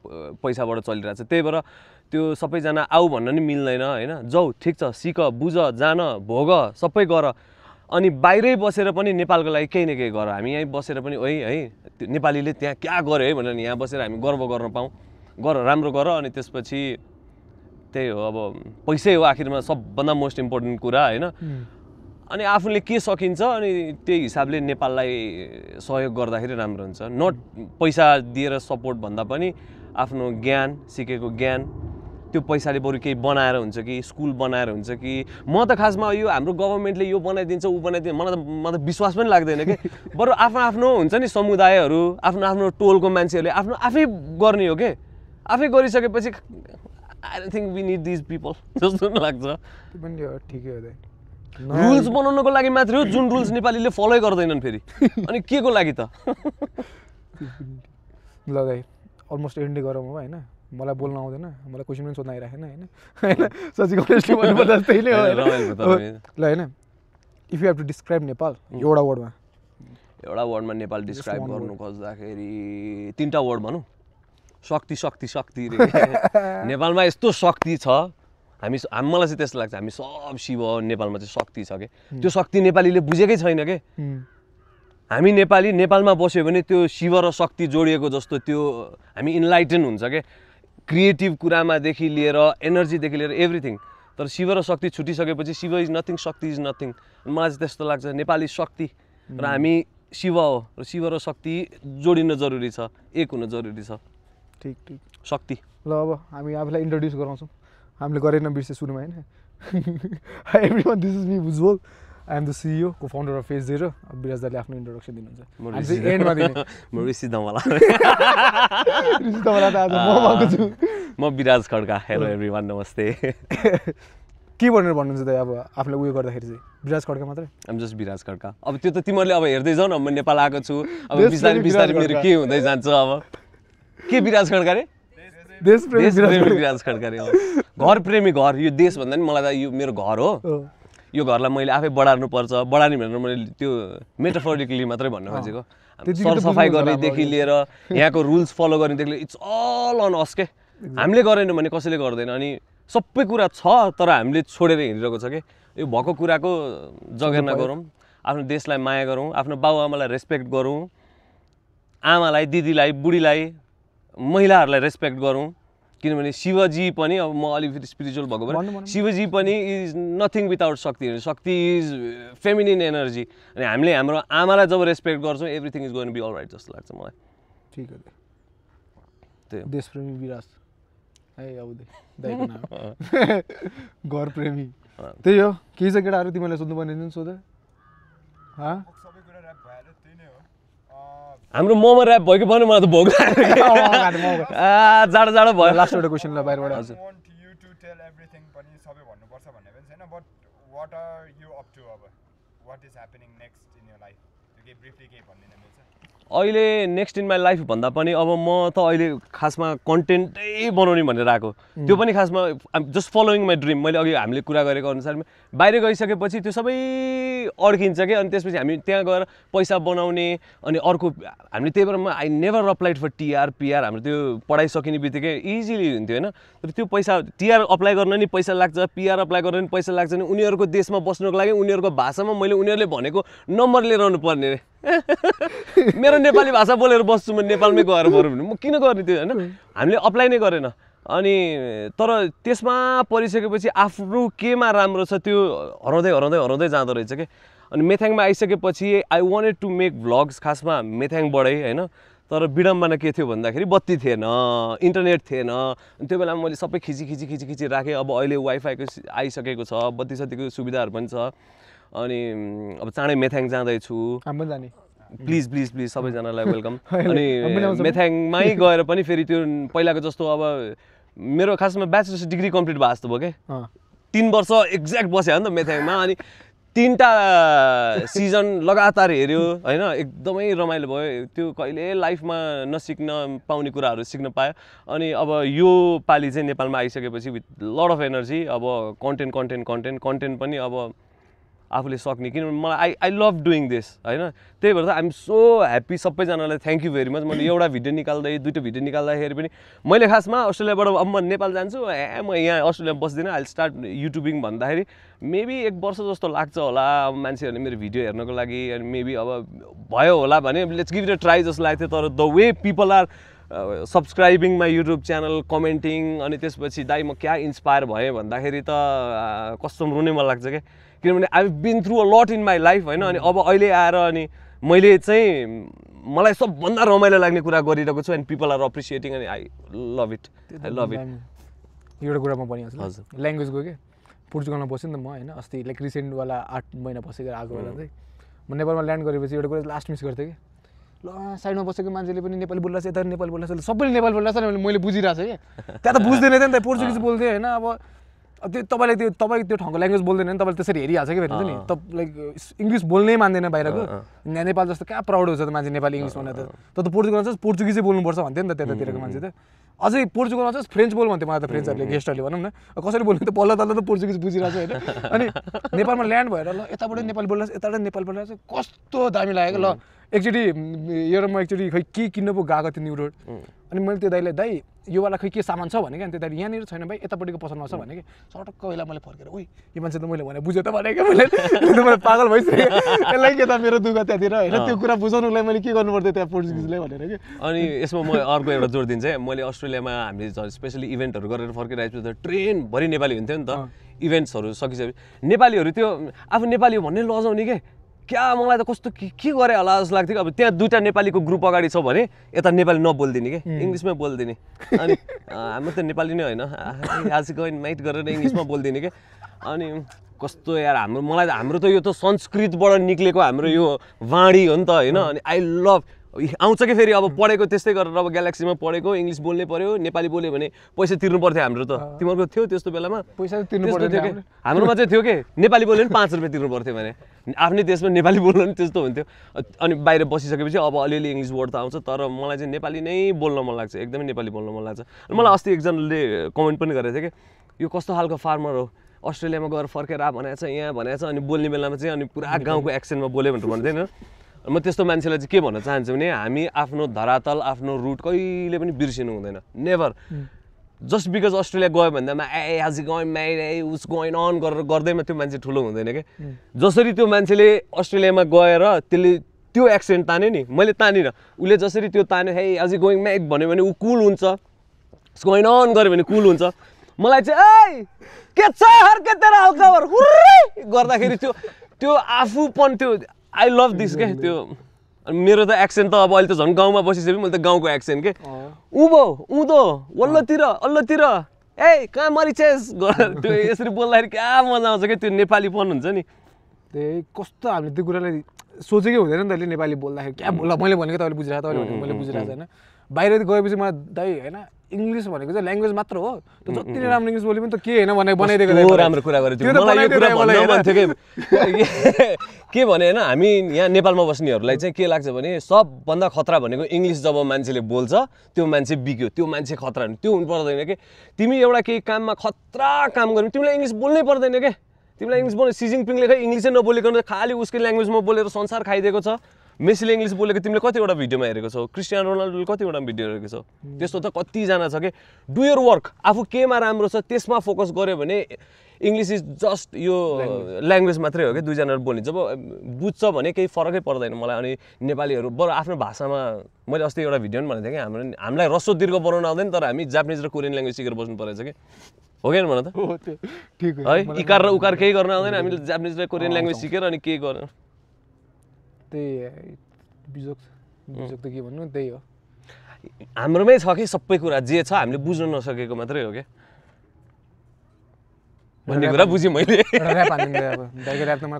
पैसाबाट चलिरहेको छ त्यही भएर त्यो सबैजना आऊ भन्न नि मिल्दैन होइन जाऊ ठिक छ सिक बुझ जान भोग सबै गर अनि बाहिरै बसेर पनि नेपालको लागि केही न केही गर हामी यहीँ बसेर पनि है नेपालीले त्यहाँ क्या गर्यो है भनेर यहाँ बसेर हामी गर्व गर्न पाऊँ राम्रो गर अनि त्यसपछि त्यही हो अब पैसै हो आखिरमा सबभन्दा मोस्ट इम्पोर्टेन्ट कुरा होइन अनि आफूले के सकिन्छ अनि त्यही हिसाबले नेपाललाई सहयोग गर्दाखेरि राम्रो हुन्छ नट पैसा दिएर सपोर्ट भन्दा पनि आफ्नो ज्ञान सिकेको ज्ञान त्यो पैसाले बरु केही बनाएर हुन्छ कि स्कुल बनाएर हुन्छ कि म त खासमा यो हाम्रो गभर्मेन्टले यो बनाइदिन्छ ऊ बनाइदिन्छ मलाई त विश्वास पनि लाग्दैन कि बरु आफ्नो हुन्छ नि समुदायहरू आफ्नो टोलको मान्छेहरूले आफै गर्ने हो के आफै गरिसकेपछि I don't think we need these people जस्तो लाग्छ त्यो पनि हो ठिकै हो दाइ रुल्स बनाउनको लागि मात्रै हो जुन रुल्स नेपालीले फलो गर्दैनन् फेरि अनि के को लागि त ल दाइ अलमोस्ट एन्डै गरौँ हो होइन मलाई बोल्न आउँदैन मलाई क्वेसन पनि सोध्न आइराखेन होइन सच्ची कनेस्टली भन्नुपर्दा त्यही नै हो ल होइन if you have to describe Nepal एउटा वर्डमा नेपाल डिस्क्राइब गर्नु खोज्दाखेरि 3टा वर्ड भनौँ शक्ति शक्ति शक्ति रे नेपालमा यस्तो शक्ति छ मलाई चाहिँ त्यस्तो लाग्छ हामी सब शिव नेपालमा चाहिँ शक्ति छ के त्यो शक्ति नेपालीले बुझेकै छैन के हामी नेपालमा बस्यो भने त्यो शिव र शक्ति जोडिएको जस्तो त्यो हामी इन्लाइटन हुन्छ के क्रिएटिभ कुरामादेखि लिएर एनर्जीदेखि लिएर एभ्रिथिङ तर शिव र शक्ति छुटिसकेपछि शिव इज नथिङ शक्ति इज नथिङ मलाई चाहिँ त्यस्तो लाग्छ नेपाली शक्ति र हामी शिव हो र शिव र शक्ति जोडिन जरुरी छ एक हुन जरुरी छ ठिक ठिक शक्ति ल अब हामी आफूलाई इन्ट्रोड्युस गराउँछौँ हामीले गरेन बिर्से सुरुमा होइन everyone this is me Ujjwal I am the CEO को फाउन्डर अफ फेज 0 विराज दाले आफ्नो इन्ट्रोडक्सन दिनुहुन्छ एन्डमा दिने म ऋषि धमला त आज म भएको छु म विराज खड्का हेलो एभ्रिवान नमस्ते के भनेर भन्नुहुन्छ त अब आफूलाई उयो गर्दाखेरि चाहिँ विराज खड्का मात्रै आम जस्ट विराज खड्का अब त्यो त तिमीहरूले अब हेर्दै जाऊ न म नेपाल आएको छु अब बिस्तारै बिस्तारै मेरो के हुँदै जान्छ अब के विराज खड्का रे देशप्रेमी विराज खड्का रे घर प्रेमी घर यो देश भन्दा नि मलाई त यो मेरो घर हो यो घरलाई मैले आफै बढार्नु पर्छ बढार्ने भनेर मैले त्यो मेटाफोरिकली मात्रै भन्न खोजेको सरसफाइ गर्नेदेखि लिएर यहाँको रुल्स फलो गर्नेदेखि लिएर इट्स अल अन अस के हामीले गरेन भने कसैले गर्दैन अनि सबै कुरा छ तर हामीले छोडेर हिँडिरहेको छ के यो भएको कुराको जगेर्ना गरौँ आफ्नो देशलाई माया गरौँ आफ्नो बाबुआमालाई रेस्पेक्ट गरौँ आमालाई दिदीलाई बुढीलाई महिलाहरूलाई रेस्पेक्ट गरौँ किनभने शिवजी पनि अब म अलिकति स्पिरिचुअल भएको भएर शिवजी पनि इज नथिङ विदाउट शक्ति शक्ति इज फेमिनिन एनर्जी अनि हामीले हाम्रो आमालाई जब रेस्पेक्ट गर्छौँ everything is going be all right जस्तो लाग्छ मलाई ठिक हो त्यही देशप्रेमी विराज है अब दाइको नाम घर प्रेमी त्यही हो के छ केटाहरू तिमीलाई सोध्नुपर्ने सोध हाम्रो मोमो ऱ्याप भयो कि भन्नु मलाई त भोक लाग्यो जाडो जाडो भयो लास्ट एउटा क्वेसन ल बाहिरबाट हजुर want you to tell everything पनि सबै भन्नुपर्छ भन्ने पनि छैन but what are you up to अब what is happening next in your life के ब्रिफली के भन्दिन मिल्छ अहिले नेक्स्ट इन माई लाइफ भन्दा पनि अब म त अहिले खासमा कन्टेन्टै बनाउने भनेर आएको त्यो पनि खासमा जस्ट फलोइङ माई ड्रिम मैले अघि हामीले कुरा गरेको अनुसार बाहिर गइसकेपछि त्यो सबै अड्किन्छ कि अनि त्यसपछि हामी त्यहाँ गएर पैसा बनाउने अनि अर्को हामीले त्यही भएर I never applied for TR PR हाम्रो त्यो पढाइ सकिने बित्तिकै इजिली हुन्थ्यो होइन तर त्यो पैसा टिआर अप्लाई गर्न नि पैसा लाग्छ पिआर अप्लाई गर्न नि पैसा लाग्छ नि उनीहरूको देशमा बस्नुको लागि उनीहरूको भाषामा मैले उनीहरूले भनेको नम्बर लिएर आउनु पर्ने रे मेरो नेपाली भाषा बोलेर बस्छु म नेपालमै गएर बरु भने म किन गर्ने त्यो होइन हामीले अप्लाई नै गरेन अनि तर त्यसमा परिसकेपछि आफ्नो केमा राम्रो छ त्यो हराउँदै जाँदो रहेछ कि अनि मेथाङमा आइसकेपछि I wanted to make vlogs खासमा मेथाङबाटै होइन तर विडम्बना के थियो भन्दाखेरि बत्ती थिएन इन्टरनेट थिएन अनि त्यो बेलामा मैले सबै खिची राखेँ अब अहिले वाइफाईको आइसकेको छ बत्ती सत्तीको सुविधाहरू पनि छ अनि अब चाँडै मेथाङ जाँदैछु प्लिज सबैजनालाई वेलकम अनि मेथाङमै गएर पनि फेरि त्यो पहिलाको जस्तो अब मेरो खासमा ब्याचलर्स डिग्री कम्प्लिट भएको जस्तो भयो क्या 3 वर्ष एक्ज्याक्ट बस्यो नि त मेथाङमा अनि 3टा सिजन लगातार हेऱ्यो होइन एकदमै रमाइलो भयो त्यो कहिले लाइफमा नसिक्न पाउने कुराहरू सिक्न पायो अनि अब यो पालि चाहिँ नेपालमा आइसकेपछि विथ लट अफ एनर्जी अब कन्टेन्ट पनि अब आफूले सक्ने किनभने मलाई आई लभ डुइङ दिस होइन त्यही भएर त आइएम सो ह्याप्पी सबैजनालाई थ्याङ्क यू भेरी मच मैले एउटा भिडियो निकाल्दै 2टा भिडियो निकाल्दाखेरि पनि मैले खासमा अस्ट्रेलियाबाट अब म नेपाल जान्छु म यहाँ अस्ट्रेलियामा बस्दिनँ आई स्टार्ट युट्युबिङ भन्दाखेरि मेबी 1 वर्ष जस्तो लाग्छ होला अब मान्छेहरूले मेरो भिडियो हेर्नको लागि अनि मेबी अब भयो होला भने let's give it a try जस्तो लाग्थ्यो तर the way people are subscribing my YouTube channel commenting अनि त्यसपछि दाइ म क्या इन्सपायर भएँ भन्दाखेरि त कस्तो रुनै मन लाग्छ क्या किनभने I been through a lot in my life होइन अनि अब अहिले आएर अनि मैले चाहिँ मलाई सबभन्दा रमाइलो लाग्ने कुरा गरिरहेको छु एन्ड पिपल आर अप्रिसिएटिङ अनि आई लभ इट एउटा कुरा म भनिहाल्छु हजुर ल्याङ्ग्वेजको के पोर्चुगलमा बसेँ नि त म होइन अस्ति लाइक रिसेन्टवाला 8 महिना बसेर आएको बेला चाहिँ म नेपालमा ल्यान्ड गरेपछि एउटा कुरा लास्ट मिस गर्थेँ कि ल साइडमा बसेको मान्छेले पनि नेपाली बोल्छ यता नेपाली बोल्छ सबैले नेपाली बोल्छ मैले बुझिरहेको छु कि त्यहाँ त बुझ्दैन थियो नि त पोर्चुगिज बोल्थेँ होइन अब त्यो तपाईले त्यो ठाउँको ल्याङ्ग्वेज बोल्दैन नि तपाईँले त्यसरी हेरिहाल्छ कि फेरि नि त लाइक इङ्ग्लिस बोल्नै मान्दैन बाहिरको नेपाल जस्तो कहाँ प्राउड हुन्छ त मान्छे नेपाली इङ्ग्लिस भन्दा त पोर्चुगलमा चाहिँ पोर्चुगिजै बोल्नुपर्छ भन्थ्यो नि त त्यतातिरको मान्छे त अझै पोर्चुगलमा चाहिँ फ्रेन्च बोल भन्थ्यो मलाई त फ्रेन्चहरूले गेस्टहरूले भनौँ न कसरी बोल्नु त बल्ल तल्ल त पोर्चुगिज बुझिरहेको छ होइन अनि नेपालमा ल्यान्ड भएर ल यताबाट नेपाली बोल्दा यताबाट नेपाली बोल्दा चाहिँ कस्तो दामी लाग्यो ल एकचोटि एउटा म एकचोटि खै के किन्न पो गएको थियो न्यु रोड अनि मैले त्यो दाइलाई दाइ योवाला खै के सामान छ भने क्या त्यो दाइले यहाँनिर छैन भाइ यतापट्टिको पसलमा छ भने कि सटक्क बेला मैले फर्केर ओइ यो मान्छे त मैले भने बुझेँ त भने क्या मैले पागल भइसकेँ यसलाई के त मेरो दुःख त्यहाँतिर होइन त्यो कुरा बुझाउनुलाई मैले के गर्नु पर्थ्यो त्यहाँ पोर्चुगिजलाई भनेर कि अनि यसमा म अर्को एउटा जोड दिन्छु है मैले अस्ट्रेलियामा हामीले स्पेसली इभेन्टहरू गरेर फर्किरहेको छु त ट्रेनभरि नेपाली हुन्थ्यो नि त इभेन्ट्सहरू सकिसकेपछि नेपालीहरू त्यो आफू नेपाली हो भन्ने लजाउने के क्या मलाई त कस्तो के गरे होला जस्तो लाग्थ्यो कि अब त्यहाँ दुईवटा नेपालीको ग्रुप अगाडि छ भने यता नेपाली नबोलिदिने के इङ्ग्लिसमै बोलिदिने अनि हाम्रो त नेपाली नै होइन आज गइन माइट गरेर इङ्ग्लिसमा बोलिदिने के अनि कस्तो यार हाम्रो त यो त संस्कृतबाट निक्लेको हाम्रो यो वाणी हो नि त होइन अनि आई लभ आउँछ कि फेरि अब पढेको त्यस्तै गरेर अब ग्यालेक्सीमा पढेको इङ्ग्लिस बोल्नै पर्यो नेपाली बोल्यो भने पैसा तिर्नु पर्थ्यो हाम्रो त तिमीहरूको थियो त्यस्तो बेलामा पैसा तिर्नु पर्थ्यो कि हाम्रोमा चाहिँ थियो कि नेपाली बोल्यो भने 5 रुपियाँ तिर्नु पर्थ्यो भने आफ्नै देशमा नेपाली बोल्नु नि त्यस्तो हुन्थ्यो अनि बाहिर बसिसकेपछि अब अलिअलि इङ्ग्लिस वर्ड त आउँछ तर मलाई चाहिँ नेपाली नै बोल्न मन लाग्छ एकदमै नेपाली बोल्न मन लाग्छ अनि मलाई अस्ति एकजनाले कमेन्ट पनि गरेको थियो कि यो कस्तो खालको फार्मर हो अस्ट्रेलियामा गएर फर्केर भनेको छ यहाँ भनेको छ अनि बोल्ने बेलामा चाहिँ अनि पुरा गाउँको एक्सेन्टमा बोल्यो भनेर भन्दैन म त्यस्तो मान्छेलाई चाहिँ के भन्न चाहन्छु भने हामी आफ्नो धरातल आफ्नो रुट कहिले पनि बिर्सिनु हुँदैन नेभर जस्ट बिकज अस्ट्रेलिया गयो भन्दामा ए आज गयो म्याड ए उस गोइन अन गरेर गर्दैमा त्यो मान्छे ठुलो हुँदैन कि जसरी त्यो मान्छेले अस्ट्रेलियामा गएर त्यसले त्यो एक्सेन्ट तान्यो नि मैले तानिनँ उसले जसरी त्यो तान्यो हे आज गोइङ म्याड भन्यो भने ऊ कुल हुन्छ गोइन अन गर्यो भने कुल हुन्छ मलाई चाहिँ ए के छ हर के तेरा हल्का गर्दाखेरि त्यो आफूपन त्यो आई लभ दिस के त्यो मेरो त एक्सेन्ट त अब अहिले त झन् गाउँमा बसिसकेपछि मैले त गाउँको एक्सेन्ट के उँभो उँधो वल्लोतिर अल्लोतिर ए कहाँ मरिचेस त्यो यसरी बोल्दाखेरि क्या मजा आउँछ क्या त्यो नेपालीपन हुन्छ नि त्यही कस्तो हामीले त्यो कुरालाई सोचेकै हुँदैन नि त अहिले नेपाली बोल्दाखेरि क्या बोल्ला मैले भनेको तपाईँले बुझिरहेको तपाईँले भनेको मैले बुझिरहेको छैन बाहिर गएपछि मलाई दाइ होइन इङ्ग्लिस भनेको चाहिँ ल्याङ्ग्वेज मात्र हो त्यो जति नै राम्रो इङ्ग्लिस बोले पनि त के होइन भनेर बनाइदिएको राम्रो कुरा गरेको थियो मलाई यो कुरा भन्नु मन थियो के भने होइन हामी यहाँ नेपालमा बस्नेहरूलाई चाहिँ के लाग्छ भने सबभन्दा खतरा भनेको इङ्ग्लिस जब मान्छेले बोल्छ त्यो मान्छे बिग्यो त्यो मान्छे खतरा त्यो हुनु पर्दैन कि तिमी एउटा केही काममा खतरा काम गर्नु तिमीलाई इङ्ग्लिस बोल्नै पर्दैन के तिमीलाई इङ्ग्लिस बोल्नु सी जिनपिङले खै इङ्ग्लिसै नबोलिकन खालि उसकै ल्याङ्ग्वेजमा बोलेर संसार खाइदिएको छ मेसीले इङ्ग्लिस बोलेको तिमीले कतिवटा भिडियोमा हेरेको छौ क्रिस्टियानो रोनाल्डोले कतिवटा भिडियो हेरेको छौ त्यस्तो त कतिजना छ कि डु यर वर्क आफू केमा राम्रो छ त्यसमा फोकस गर्यो भने इङ्ग्लिस इज जस्ट यो ल्याङ्ग्वेज मात्रै हो कि दुईजनाले बोल्ने जब बुझ्छ भने केही फरकै पर्दैन मलाई अनि नेपालीहरू बरु आफ्नो भाषामा मैले अस्ति एउटा भिडियो पनि भनेको थिएँ कि हामीलाई रसो दीर्घ बनाउन आउँदैन तर हामी जापानिज र कोरियन ल्याङ्ग्वेज सिकेर बस्नु परेछ कि हो कि भन त है इकार र उकार केही गर्न आउँदैन हामीले जापानिज र कोरियन ल्याङ्ग्वेज सिकेर अनि केही गर्न त्यही बिजोक त के भन्नु त्यही हो हाम्रोमै छ कि सबै कुरा जे छ हामीले बुझ्न नसकेको मात्रै हो क्या भन्ने कुरा बुझेँ मैले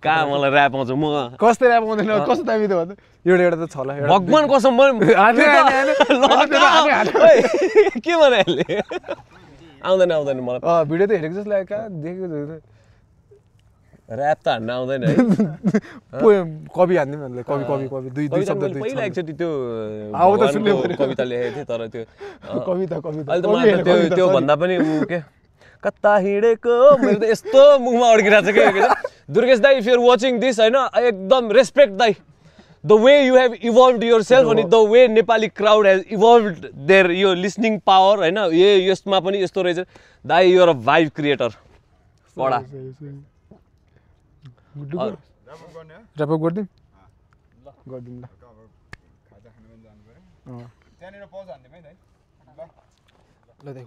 कहाँ मलाई ऱ्याप आउँछ म कस्तो ऱ्याप आउँदैन कस्तो दामी त हो त एउटा त छ ल भगवान कसम के भने आउँदैन मलाई भिडियो त हेरेको जस्तो लाग्यो कहाँ देखेको ऱ्याप त हान्न आउँदैन है कवि हान्दिउँ कवि दुई शब्द पहिला एकचोटि त्यो कविता लेखेको थिएँ तर त्यो कविता अहिले त मलाई त्यो भन्दा पनि ऊ के कता हिँडेको मेरो त यस्तो मुखमा अड्किरहेको छ कि दुर्गेश दाई if you are watching this होइन एकदम रेस्पेक्ट दाई the way you have evolve yourself अनि the way Nepali crowd has evolve their यो लिसनिङ पावर होइन यसमा पनि यस्तो रहेछ दाई युआर अ भाइब क्रिएटर पढा ऱ्याप गरिदिउँ ल खाजा खानु पनि जानु पर्यो त्यहाँनिर पज हान्दिउँ है दाइ ल दाइ